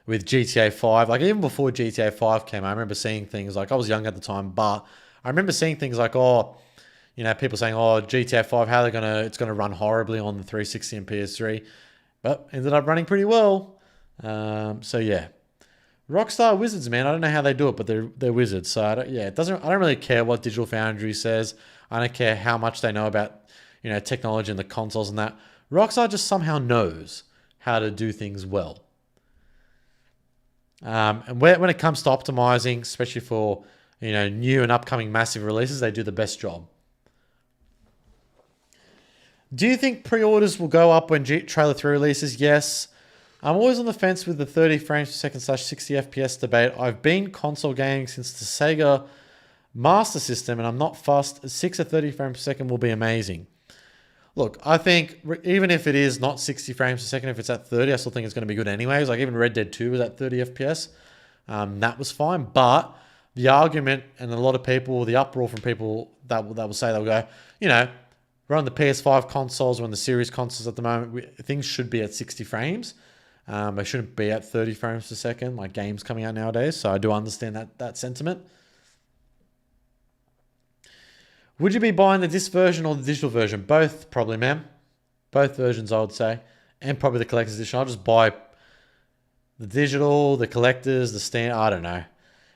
with GTA 5. Even before GTA 5 came, I remember seeing things I was young at the time, but I remember seeing things people saying, GTA 5, it's gonna run horribly on the 360 and PS3, but ended up running pretty well. So yeah. Rockstar wizards, man. I don't know how they do it, but they're wizards. So I don't really care what Digital Foundry says. I don't care how much they know about technology and the consoles and that. Rockstar just somehow knows how to do things well. And when it comes to optimizing, especially for new and upcoming massive releases, they do the best job. Do you think pre-orders will go up when trailer 3 releases? Yes. I'm always on the fence with the 30 frames per second / 60 FPS debate. I've been console gaming since the Sega Master System, and I'm not fussed. 6 or 30 frames per second will be amazing. Look, I think even if it is not 60 frames per second, if it's at 30, I still think it's going to be good anyways. Even Red Dead 2 was at 30 FPS. That was fine. But the argument and a lot of people, the uproar from people that will say, they'll go, we're on the PS5 consoles, we're on the Series consoles at the moment. Things should be at 60 frames. They shouldn't be at 30 frames per second, like games coming out nowadays. So I do understand that sentiment. Would you be buying the disc version or the digital version? Both, probably, man. Both versions, I would say. And probably the collector's edition. I'll just buy The digital, the collectors, the stand. I don't know.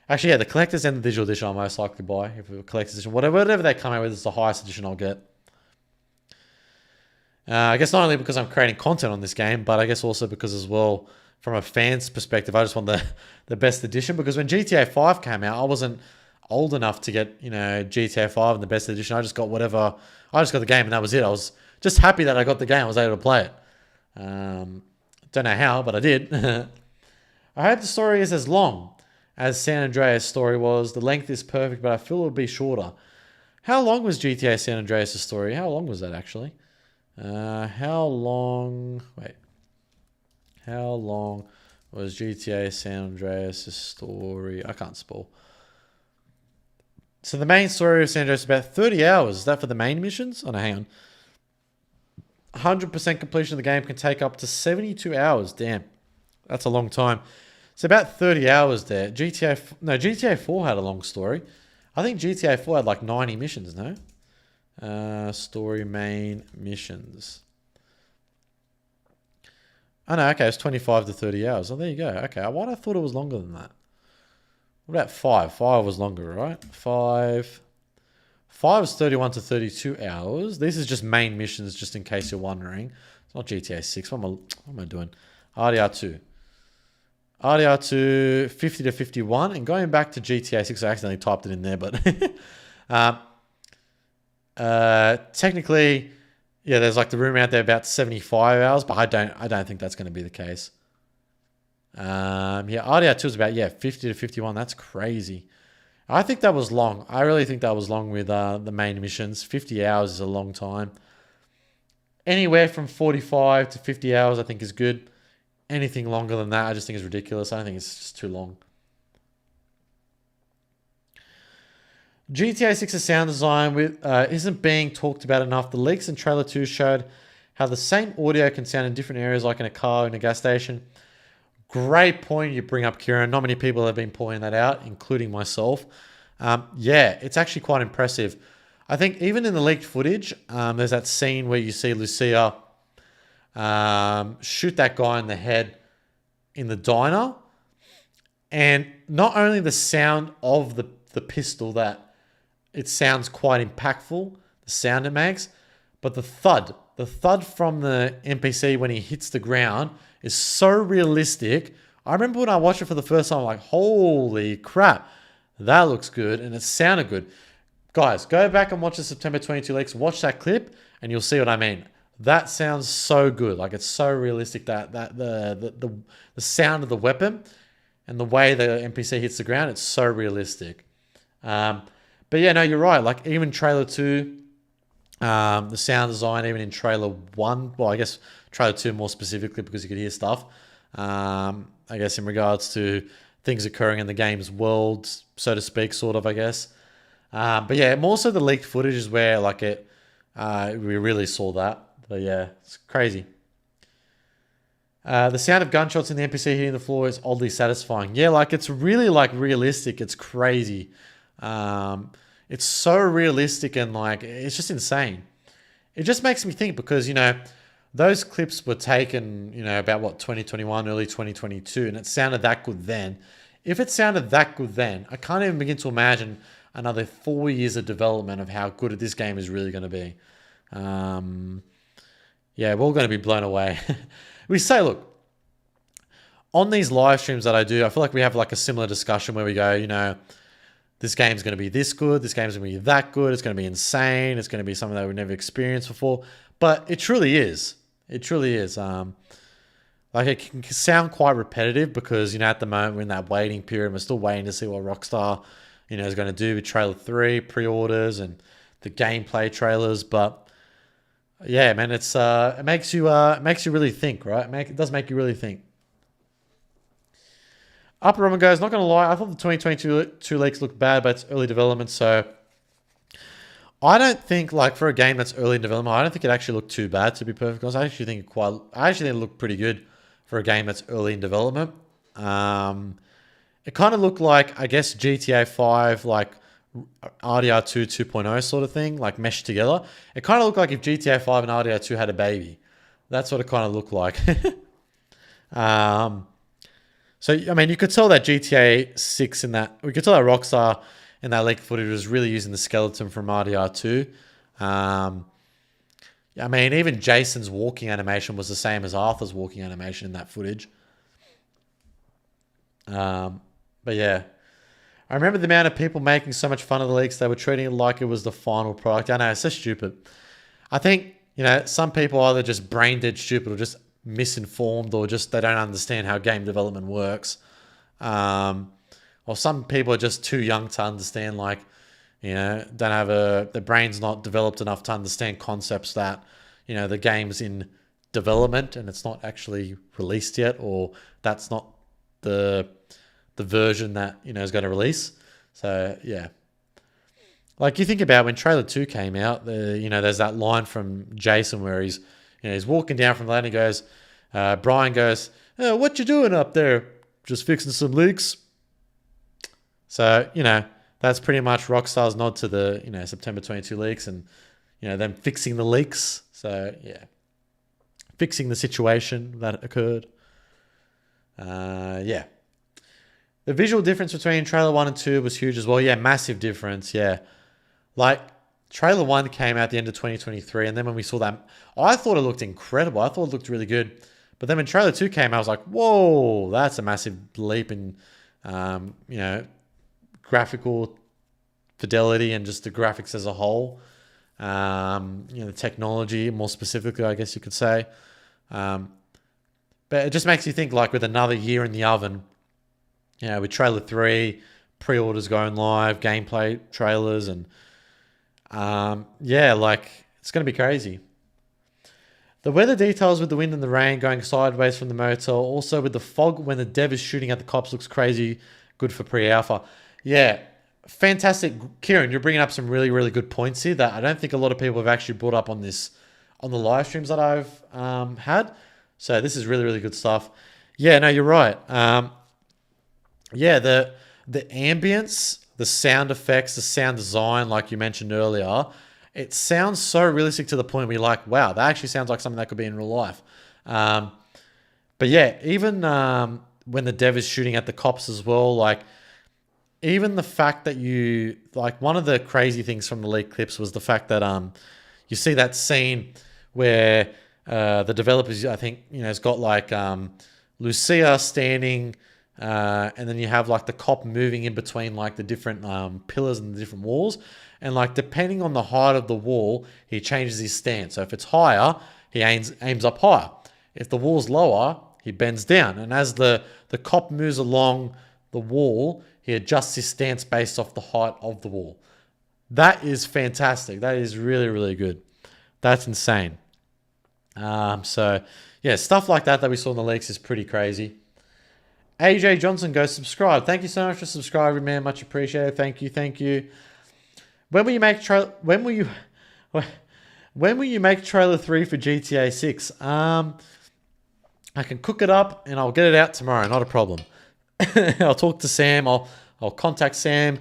Actually, yeah, the collectors and the digital edition I'll most likely buy. If it were collector's edition, whatever they come out with is the highest edition I'll get. I guess not only because I'm creating content on this game, but I guess also because as well, from a fan's perspective, I just want the best edition. Because when GTA 5 came out, I wasn't old enough to get, GTA 5 and the best edition. I just got whatever. I just got the game and that was it. I was just happy that I got the game. I was able to play it. Don't know how, but I did. I hope the story is as long as San Andreas' story was. The length is perfect, but I feel it would be shorter. How long was GTA San Andreas' story? How long was that actually? How long was GTA San Andreas' story? I can't spoil. So the main story of San Andreas is about 30 hours. Is that for the main missions? Oh no, hang on. 100% completion of the game can take up to 72 hours. Damn, that's a long time. It's about 30 hours there. GTA 4 had a long story. I think GTA 4 had like 90 missions, no? Story main missions. Oh no, okay, it's 25 to 30 hours. Oh, there you go. Okay, why I thought it was longer than that? What about 5? 5 was longer, right? 5 is 31 to 32 hours. This is just main missions, just in case you're wondering. It's not GTA 6. What am I doing? RDR2. RDR2, 50 to 51. And going back to GTA 6, I accidentally typed it in there, but technically, yeah, there's like the rumor out there about 75 hours, but I don't think that's going to be the case. Yeah, RDR2 is about 50 to 51. That's crazy. I think that was long. I really think that was long with the main missions. 50 hours is a long time. Anywhere from 45 to 50 hours, I think, is good. Anything longer than that, I just think is ridiculous. I don't think it's just too long. GTA 6's sound design isn't being talked about enough. The leaks in Trailer 2 showed how the same audio can sound in different areas, like in a car, in a gas station. Great point you bring up, Kieran. Not many people have been pointing that out, including myself. Yeah, it's actually quite impressive. I think even in the leaked footage, there's that scene where you see Lucia shoot that guy in the head in the diner. And not only the sound of the pistol, that it sounds quite impactful, the sound it makes, but the thud from the NPC when he hits the ground is so realistic. I remember when I watched it for the first time, I'm like, holy crap, that looks good, and it sounded good. Guys, go back and watch the September 22 leaks, watch that clip, and you'll see what I mean. That sounds so good. Like, it's so realistic, that the sound of the weapon and the way the NPC hits the ground, it's so realistic. But yeah, no, you're right. Like, even Trailer 2, the sound design, even in Trailer 1, well, I guess Trailer 2 more specifically, because you could hear stuff, I guess in regards to things occurring in the game's world, so to speak, sort of, I guess. But yeah, more so the leaked footage is where, like, we really saw that. But yeah, it's crazy. The sound of gunshots in the NPC hitting the floor is oddly satisfying. Yeah, like, it's really, like, realistic. It's crazy. It's so realistic, and like, it's just insane. It just makes me think, because, those clips were taken, about 2021, early 2022, and it sounded that good then. If it sounded that good then, I can't even begin to imagine another 4 years of development of how good this game is really going to be. Yeah, we're all going to be blown away. We say, look, on these live streams that I do, I feel like we have like a similar discussion where we go, this game's going to be this good, this game's going to be that good, it's going to be insane, it's going to be something that we've never experienced before. But it truly is. It truly is. Like, it can sound quite repetitive because, at the moment we're in that waiting period. We're still waiting to see what Rockstar, is going to do with Trailer 3, pre-orders, and the gameplay trailers. But yeah, man, it makes you really think, right? It does make you really think. Upper Roman goes, not going to lie, I thought the 2022 leaks looked bad, but it's early development, so I don't think, like, for a game that's early in development, I don't think it actually looked too bad, to be perfectly honest. I actually think it looked pretty good for a game that's early in development. It kind of looked like, I guess, GTA 5, like RDR2 2.0 sort of thing, like meshed together. It kind of looked like if GTA 5 and RDR2 had a baby. That's what it kind of looked like. So, I mean, you could tell that GTA 6 in that, we could tell that Rockstar in that leaked footage was really using the skeleton from RDR2. Um, I mean, even Jason's walking animation was the same as Arthur's walking animation in that footage. But yeah, I remember the amount of people making so much fun of the leaks. They were treating it like it was the final product. I know, it's so stupid. I think, some people are either just brain dead stupid or just misinformed or just they don't understand how game development works. Or some people are just too young to understand, like, don't have their brain's not developed enough to understand concepts that, the game's in development and it's not actually released yet, or that's not the version that, is going to release. So, yeah. Like, you think about when Trailer 2 came out, there's that line from Jason where he's walking down from the land and goes, Brian goes, oh, what you doing up there? Just fixing some leaks. So, that's pretty much Rockstar's nod to the, September 22 leaks and, them fixing the leaks. So, yeah. Fixing the situation that occurred. Yeah. The visual difference between Trailer 1 and 2 was huge as well. Yeah, massive difference, yeah. Like, Trailer 1 came out at the end of 2023, and then when we saw that, I thought it looked incredible. I thought it looked really good. But then when Trailer 2 came out, I was like, whoa, that's a massive leap in, graphical fidelity and just the graphics as a whole. The technology, more specifically, I guess you could say. But it just makes you think, like, with another year in the oven, with Trailer 3, pre-orders going live, gameplay trailers, and it's going to be crazy. The weather details with the wind and the rain going sideways from the motel, also with the fog when the dev is shooting at the cops, looks crazy. Good for pre-alpha. Yeah, fantastic. Kieran, you're bringing up some really, really good points here that I don't think a lot of people have actually brought up on the live streams that I've had. So this is really, really good stuff. Yeah, no, you're right. The ambience, the sound effects, the sound design, like you mentioned earlier, it sounds so realistic to the point where you're like, wow, that actually sounds like something that could be in real life. But yeah, even when the dev is shooting at the cops as well, like, even the fact that one of the crazy things from the leaked clips was the fact that you see that scene where the developers, I think, it's got like Lucia standing, and then you have like the cop moving in between like the different pillars and the different walls. And like depending on the height of the wall, he changes his stance. So if it's higher, he aims up higher. If the wall's lower, he bends down. And as the cop moves along the wall, he adjusts his stance based off the height of the wall. That is fantastic. That is really, really good. That's insane. So yeah, stuff like that we saw in the leaks is pretty crazy. AJ Johnson goes, subscribe. Thank you so much for subscribing, man. Much appreciated. Thank you. When will you make trailer 3 for GTA 6? I can cook it up and I'll get it out tomorrow. Not a problem. I'll talk to Sam. I'll contact Sam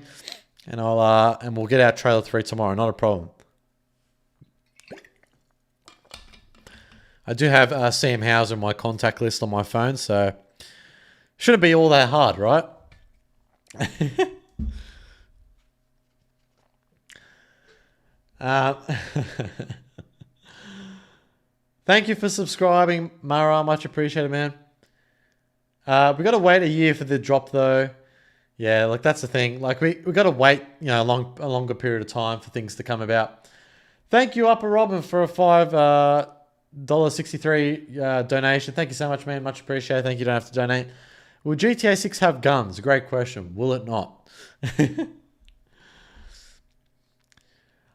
and we'll get out trailer 3 tomorrow. Not a problem. I do have Sam Hauser in my contact list on my phone, so shouldn't be all that hard, right? Thank you for subscribing, Mara. Much appreciated, man. We got to wait a year for the drop, though. Yeah, like that's the thing. Like we got to wait, a longer period of time for things to come about. Thank you, Upper Robin, for a $5.63 donation. Thank you so much, man. Much appreciated. Thank you. You don't have to donate. Will GTA 6 have guns? Great question. Will it not?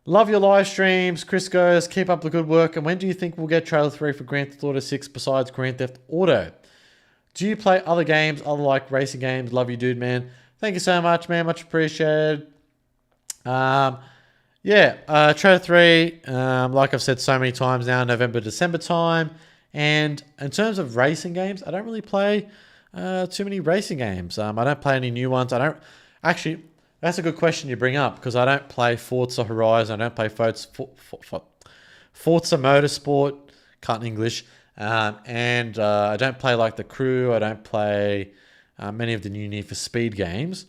Love your live streams. Chris goes, keep up the good work. And when do you think we'll get trailer 3 for Grand Theft Auto 6 besides Grand Theft Auto? Do you play other games, other like racing games? Love you, dude, man. Thank you so much, man. Much appreciated. Trailer 3, like I've said so many times now, November, December time. And in terms of racing games, I don't really play too many racing games. I don't play any new ones. Actually, that's a good question you bring up because I don't play Forza Horizon. I don't play Forza Motorsport, can't English. And I don't play like The Crew. I don't play many of the new Need for Speed games.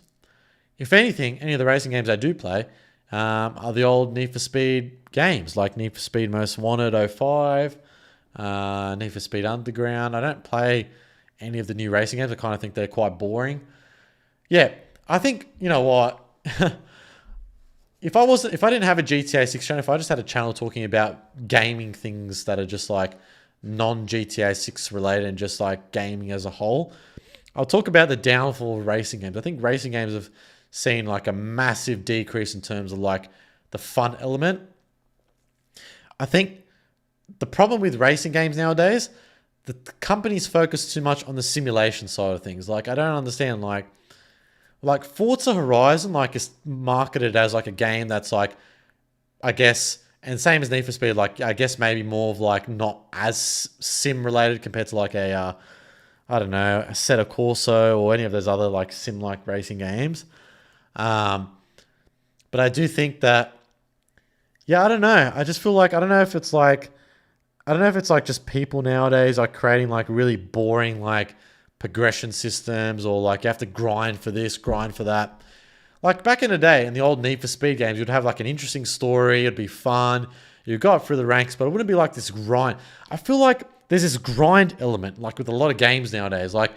If anything, any of the racing games I do play are the old Need for Speed games, like Need for Speed Most Wanted '05, Need for Speed Underground. I don't play any of the new racing games. I kind of think they're quite boring. Yeah, I think, you know what? If I didn't have a GTA 6 channel, if I just had a channel talking about gaming things that are just like non-GTA 6 related and just like gaming as a whole, I'll talk about the downfall of racing games. I think racing games have seen like a massive decrease in terms of like the fun element. I think the problem with racing games nowadays, the companies focus too much on the simulation side of things. Like, I don't understand, like Forza Horizon, like, is marketed as like a game that's like, I guess, and same as Need for Speed, like, I guess maybe more of like not as sim related compared to like a, I don't know, a Assetto Corsa or any of those other like sim like racing games. But I do think that, yeah, I don't know. I just feel like, I don't know if it's like just people nowadays are creating like really boring like progression systems, or like you have to grind for this, grind for that. Like back in the day in the old Need for Speed games, you'd have like an interesting story, it'd be fun, you got through the ranks, but it wouldn't be like this grind. I feel like there's this grind element, like with a lot of games nowadays. Like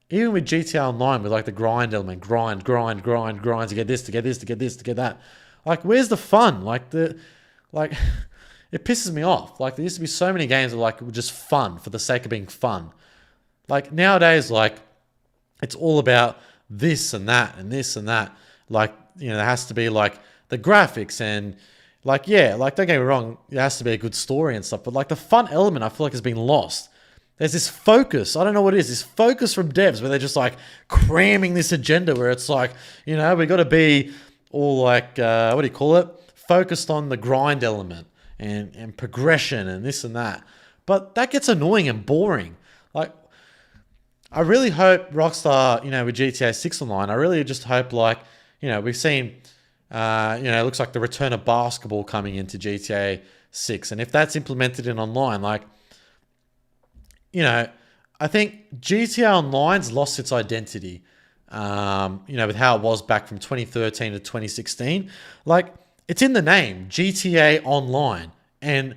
even with GTA Online, with like the grind element, grind to get this, to get this, to get this, to get that. Like, where's the fun? Like it pisses me off. Like, there used to be so many games that like were just fun for the sake of being fun. Like nowadays, like it's all about this and that and this and that. Like, you know, there has to be like the graphics and like, yeah, like don't get me wrong, there has to be a good story and stuff, but like the fun element I feel like has been lost. There's this focus, I don't know what it is, this focus from devs where they're just like cramming this agenda where it's like, you know, we got to be all like, what do you call it? Focused on the grind element and progression and this and that. But that gets annoying and boring. Like, I really hope Rockstar, you know, with GTA 6 Online, I really just hope like, you know, we've seen, you know, it looks like the return of basketball coming into GTA 6. And if that's implemented in online, like, you know, I think GTA Online's lost its identity, you know, with how it was back from 2013 to 2016. Like, it's in the name, GTA Online, and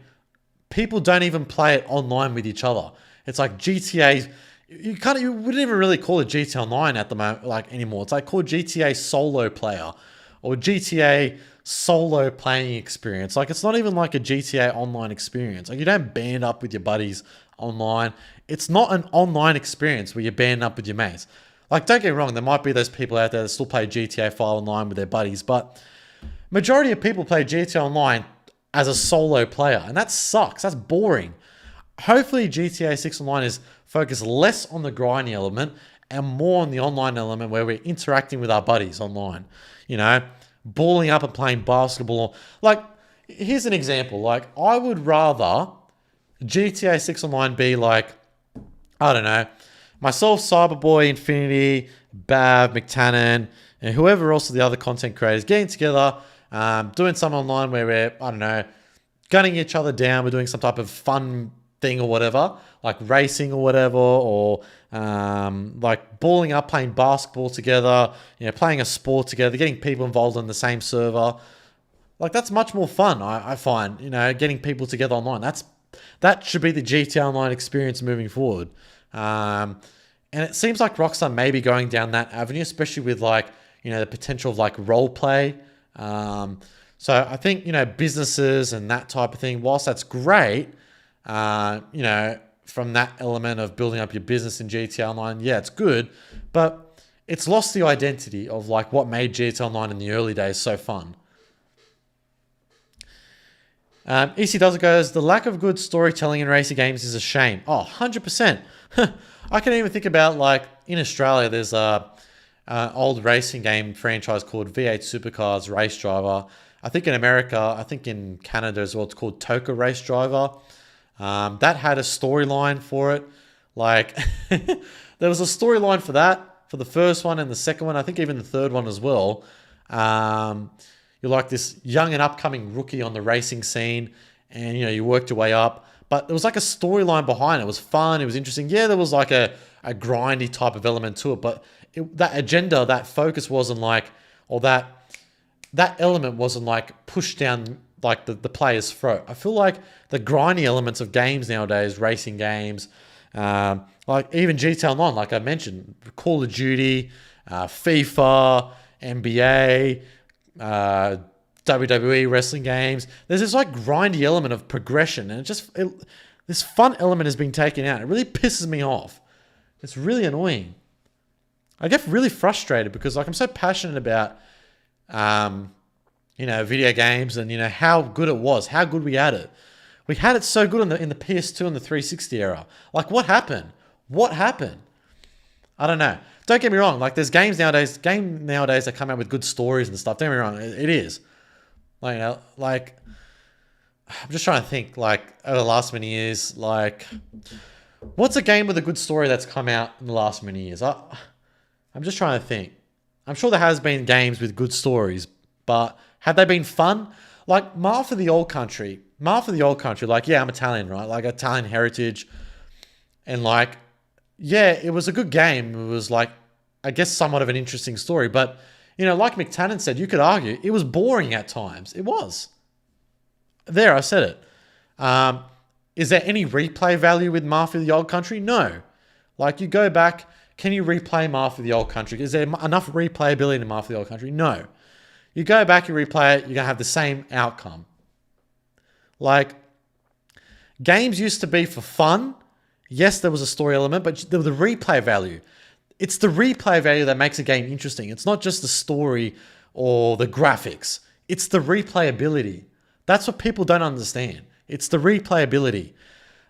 people don't even play it online with each other. It's like GTA, you wouldn't even really call it GTA Online at the moment, like anymore. It's like called GTA Solo Player or GTA Solo Playing Experience. Like, it's not even like a GTA Online experience. Like, you don't band up with your buddies online. It's not an online experience where you band up with your mates. Like, don't get me wrong, there might be those people out there that still play GTA 5 Online with their buddies, but majority of people play GTA Online as a solo player, and that sucks. That's boring. Hopefully GTA 6 Online is focused less on the grinding element and more on the online element where we're interacting with our buddies online. You know, balling up and playing basketball. Like, here's an example. Like, I would rather GTA 6 Online be like, I don't know, myself, Cyberboy, Infinity, Bav, McTannon, and whoever else of the other content creators getting together, doing something online where we're, I don't know, gunning each other down. We're doing some type of fun thing or whatever, like racing or whatever, or like balling up, playing basketball together, you know, playing a sport together, getting people involved in the same server. Like, that's much more fun, I find, you know, getting people together online. That should be the GTA Online experience moving forward. And it seems like Rockstar may be going down that avenue, especially with like, you know, the potential of like role play. So I think, you know, businesses and that type of thing, whilst that's great, you know, from that element of building up your business in GTA Online, yeah, it's good, but it's lost the identity of like what made GTA Online in the early days so fun. EC Does It goes, the lack of good storytelling in racing games is a shame. Oh, 100%. I can even think about like in Australia, there's a old racing game franchise called V8 Supercars Race Driver. I think in America, I think in Canada as well, it's called Toka Race Driver. That had a storyline for it. Like, there was a storyline for that, for the first one and the second one. I think even the third one as well. You're like this young and upcoming rookie on the racing scene, and, you know, you worked your way up. But there was like a storyline behind it. It was fun. It was interesting. Yeah, there was like a a grindy type of element to it. But that agenda, that focus wasn't like, or that element wasn't like pushed down like the player's throat. I feel like the grindy elements of games nowadays, racing games, like even GTA Online, like I mentioned, Call of Duty, FIFA, NBA, WWE wrestling games. There's this like grindy element of progression, and this fun element has been taken out. It really pisses me off. It's really annoying. I get really frustrated because like I'm so passionate about, video games and how good it was, how good we had it. We had it so good in the PS2 and the 360 era. Like what happened? What happened? I don't know. Don't get me wrong. Like there's games nowadays that come out with good stories and stuff. Don't get me wrong. It is. Like I'm just trying to think. Like over the last many years, like what's a game with a good story that's come out in the last many years? I'm just trying to think. I'm sure there has been games with good stories, but have they been fun? Like Marvel for the Old Country. Like yeah, I'm Italian, right? Like Italian heritage, and like yeah, it was a good game. It was like I guess somewhat of an interesting story, but like McTannen said, you could argue it was boring at times. It was. There, I said it. Is there any replay value with Marvel for the Old Country? No. Like you go back, can you replay Marvel for the Old Country? Is there enough replayability in Marvel for the Old Country? No. You go back, you replay it, you're going to have the same outcome. Like, games used to be for fun. Yes, there was a story element, but the replay value. It's the replay value that makes a game interesting. It's not just the story or the graphics. It's the replayability. That's what people don't understand. It's the replayability.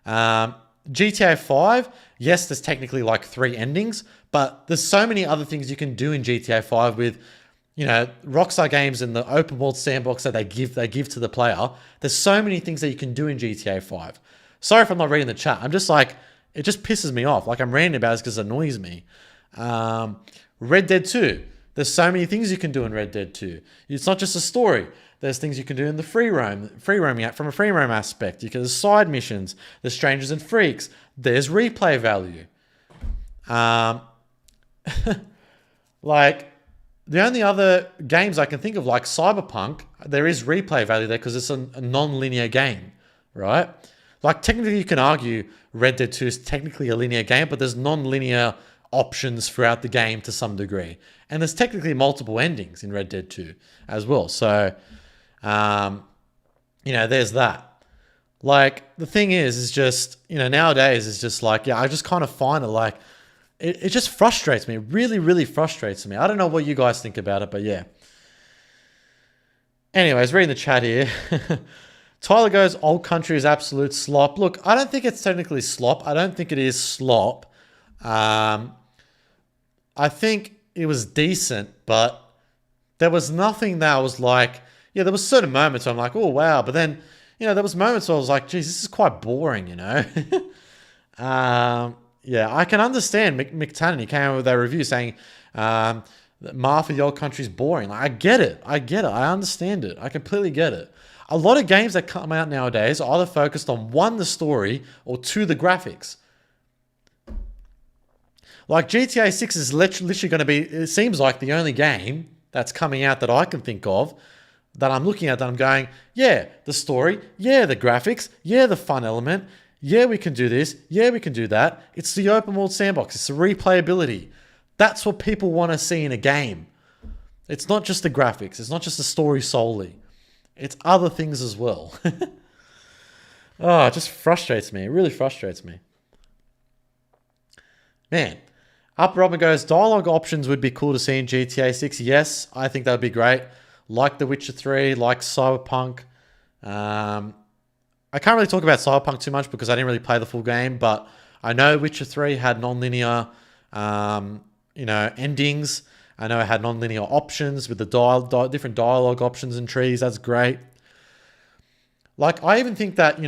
GTA 5, yes, there's technically like 3 endings, but there's so many other things you can do in GTA 5 with, Rockstar games and the open world sandbox that they give to the player. There's so many things that you can do in GTA 5. Sorry if I'm not reading the chat. I'm just like, it just pisses me off. Like I'm ranting about it because it annoys me. Red Dead 2. There's so many things you can do in Red Dead 2. It's not just a story. There's things you can do in the free roaming from a free roam aspect. There's side missions. There's strangers and freaks. There's replay value. Like the only other games I can think of, like Cyberpunk, there is replay value there because it's a non-linear game, right? Like technically you can argue Red Dead 2 is technically a linear game, but there's non-linear options throughout the game to some degree. And there's technically multiple endings in Red Dead 2 as well. So, there's that. Like, the thing is just, nowadays it's just like, yeah, I just kind of find it like, it just frustrates me. It really, really frustrates me. I don't know what you guys think about it, but yeah. Anyways, reading the chat here. Tyler goes, Old Country is absolute slop. Look, I don't think it's technically slop. I don't think it is slop. I think it was decent, but there was nothing that was like, yeah, there was certain moments where I'm like, oh, wow. But then, there was moments where I was like, geez, this is quite boring, Yeah, I can understand McTannen. He came out with that review saying that Marvel for the Old Country is boring. Like, I get it. I understand it. I completely get it. A lot of games that come out nowadays are either focused on one, the story, or two, the graphics. Like GTA 6 is literally going to be, it seems like the only game that's coming out that I can think of that I'm looking at that I'm going, yeah, the story, yeah, the graphics, yeah, the fun element, yeah, we can do this, yeah, we can do that. It's the open world sandbox. It's the replayability. That's what people want to see in a game. It's not just the graphics. It's not just the story solely. It's other things as well. Oh, it just frustrates me. It really frustrates me. Man. Up Robin goes, dialogue options would be cool to see in GTA 6. Yes, I think that would be great. Like The Witcher 3, like Cyberpunk. I can't really talk about Cyberpunk too much because I didn't really play the full game, but I know Witcher 3 had non-linear, endings. I know it had non-linear options with the different dialogue options and trees. That's great. Like, I even think that,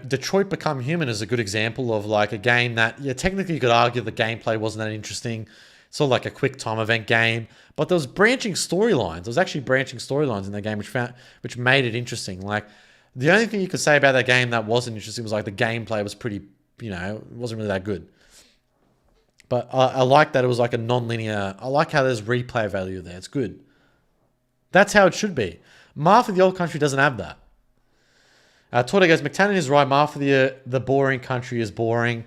Detroit Become Human is a good example of, like, a game that, yeah, technically you could argue the gameplay wasn't that interesting. It's sort of like a quick time event game. But there was branching storylines. There was actually branching storylines in the game which made it interesting. Like, the only thing you could say about that game that wasn't interesting was, like, the gameplay was pretty, it wasn't really that good. But I like that it was like a non-linear. I like how there's replay value there. It's good. That's how it should be. Martha the Old Country doesn't have that. Torta goes, McTannen is right. Martha the boring country is boring.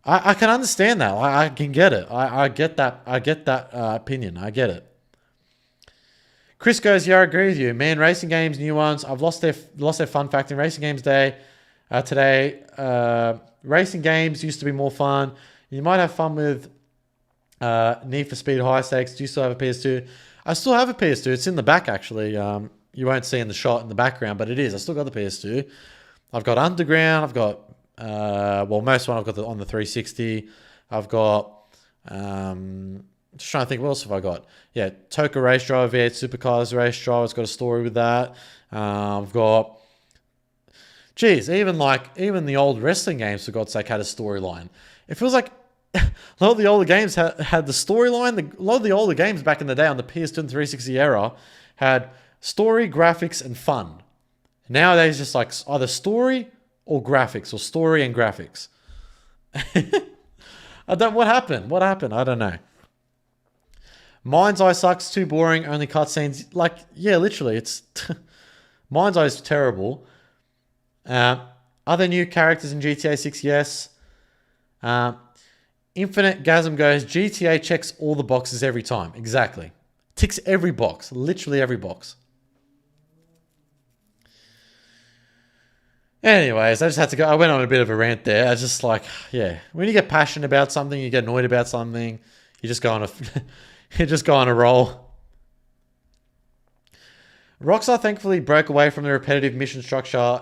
I can understand that. I can get it. I get that. I get that opinion. I get it. Chris goes, yeah, I agree with you. Man, racing games, new ones. I've lost their fun fact in Racing Games Day today. Racing games used to be more fun. You might have fun with Need for Speed High Stakes. Do you still have a PS2? I still have a PS2. It's in the back, actually. You won't see in the shot in the background, but it is. I still got the PS2. I've got Underground. I've got, most one I've got on the 360. I've got, just trying to think, what else have I got? Yeah, Toka Race Driver, V8 Supercars Race Driver. It's got a story with that. I've got, even the old wrestling games, for God's sake, had a storyline. It feels like a lot of the older games had the storyline. A lot of the older games back in the day on the PS2 and 360 era had story, graphics, and fun. Nowadays, just like either story or graphics, or story and graphics. What happened? What happened? I don't know. Mind's Eye sucks. Too boring. Only cutscenes. Like, yeah, literally, it's Mind's Eye is terrible. Other new characters in GTA 6? Yes. Infinite Gasm goes, GTA checks all the boxes every time. Exactly. Ticks every box. Literally every box. Anyways, I just had to go. I went on a bit of a rant there. I was just like, yeah. When you get passionate about something, you get annoyed about something, you just go on a you just go on a roll. Rockstar thankfully broke away from the repetitive mission structure.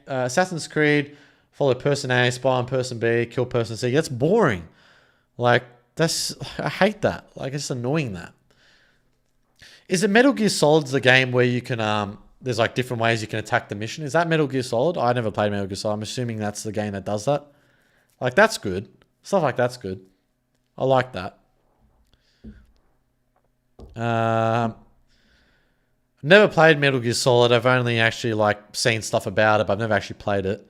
Assassin's Creed, follow person A, spy on person B, kill person C. That's boring. Like, I hate that. Like, it's annoying that. Is it Metal Gear Solid the game where you can, there's like different ways you can attack the mission? Is that Metal Gear Solid? I never played Metal Gear Solid. I'm assuming that's the game that does that. Like, that's good. Stuff like that's good. I like that. Never played Metal Gear Solid. I've only actually like seen stuff about it, but I've never actually played it.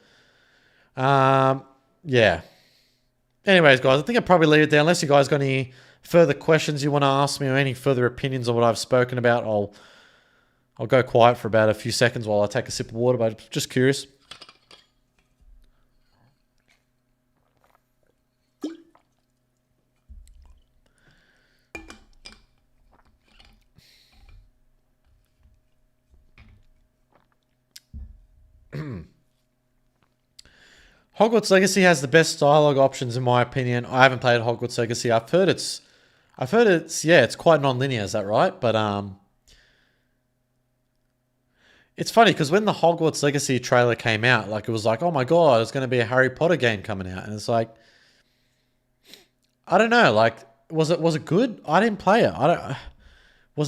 Yeah. Anyways, guys, I think I'll probably leave it there. Unless you guys got any further questions you want to ask me or any further opinions on what I've spoken about, I'll go quiet for about a few seconds while I take a sip of water, but I'm just curious. Hogwarts Legacy has the best dialogue options in my opinion. I haven't played Hogwarts Legacy. I've heard it's it's quite non-linear, is that right? But it's funny because when the Hogwarts Legacy trailer came out, like it was like, oh my god, it's going to be a Harry Potter game coming out, and it's like, I don't know, like was it good? I didn't play it. Is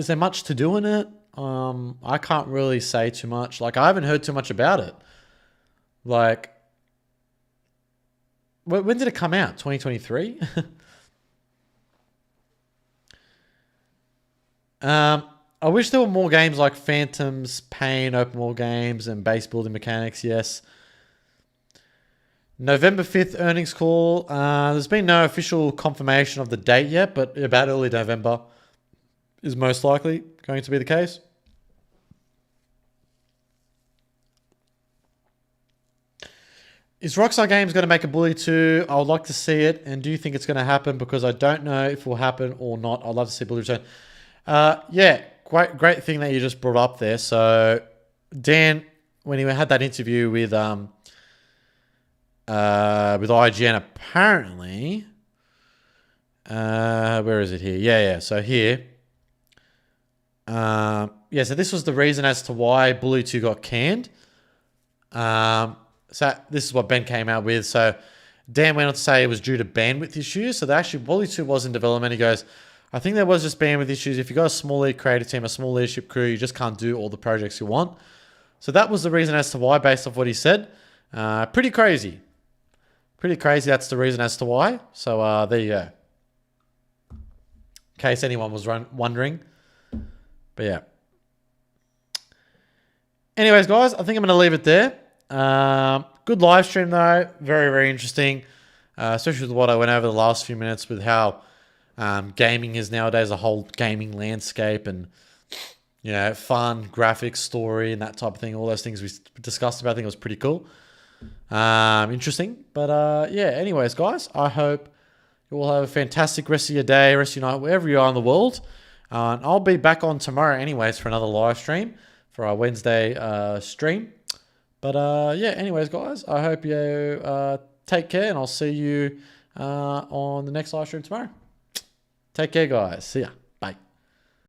there much to do in it? I can't really say too much. Like I haven't heard too much about it. Like, when did it come out? 2023? I wish there were more games like Phantoms, Pain, open world games, and base building mechanics. Yes. November 5th earnings call. There's been no official confirmation of the date yet, but about early November is most likely going to be the case. Is Rockstar Games going to make a Bully 2? I would like to see it. And do you think it's going to happen? Because I don't know if it will happen or not. I'd love to see Bully return. Yeah, great thing that you just brought up there. So Dan, when he had that interview with IGN, apparently, where is it here? Yeah. So here, so this was the reason as to why Bully 2 got canned. So this is what Ben came out with. So Dan went on to say it was due to bandwidth issues. So actually Bully 2 was in development. He goes, I think there was just bandwidth issues. If you've got a small lead creative team, a small leadership crew, you just can't do all the projects you want. So that was the reason as to why, based off what he said. Pretty crazy. Pretty crazy. That's the reason as to why. So there you go. In case anyone was wondering. But yeah. Anyways, guys, I think I'm going to leave it there. Good live stream though. Very, very interesting. especially with what I went over the last few minutes with how gaming is nowadays, a whole gaming landscape and, fun, graphics, story, and that type of thing. All those things we discussed about, I think it was pretty cool. Interesting. But yeah, anyways, guys, I hope you all have a fantastic rest of your day, rest of your night, wherever you are in the world. And I'll be back on tomorrow anyways for another live stream for our Wednesday stream. But yeah, anyways, guys, I hope you take care, and I'll see you on the next live stream tomorrow. Take care, guys. See ya.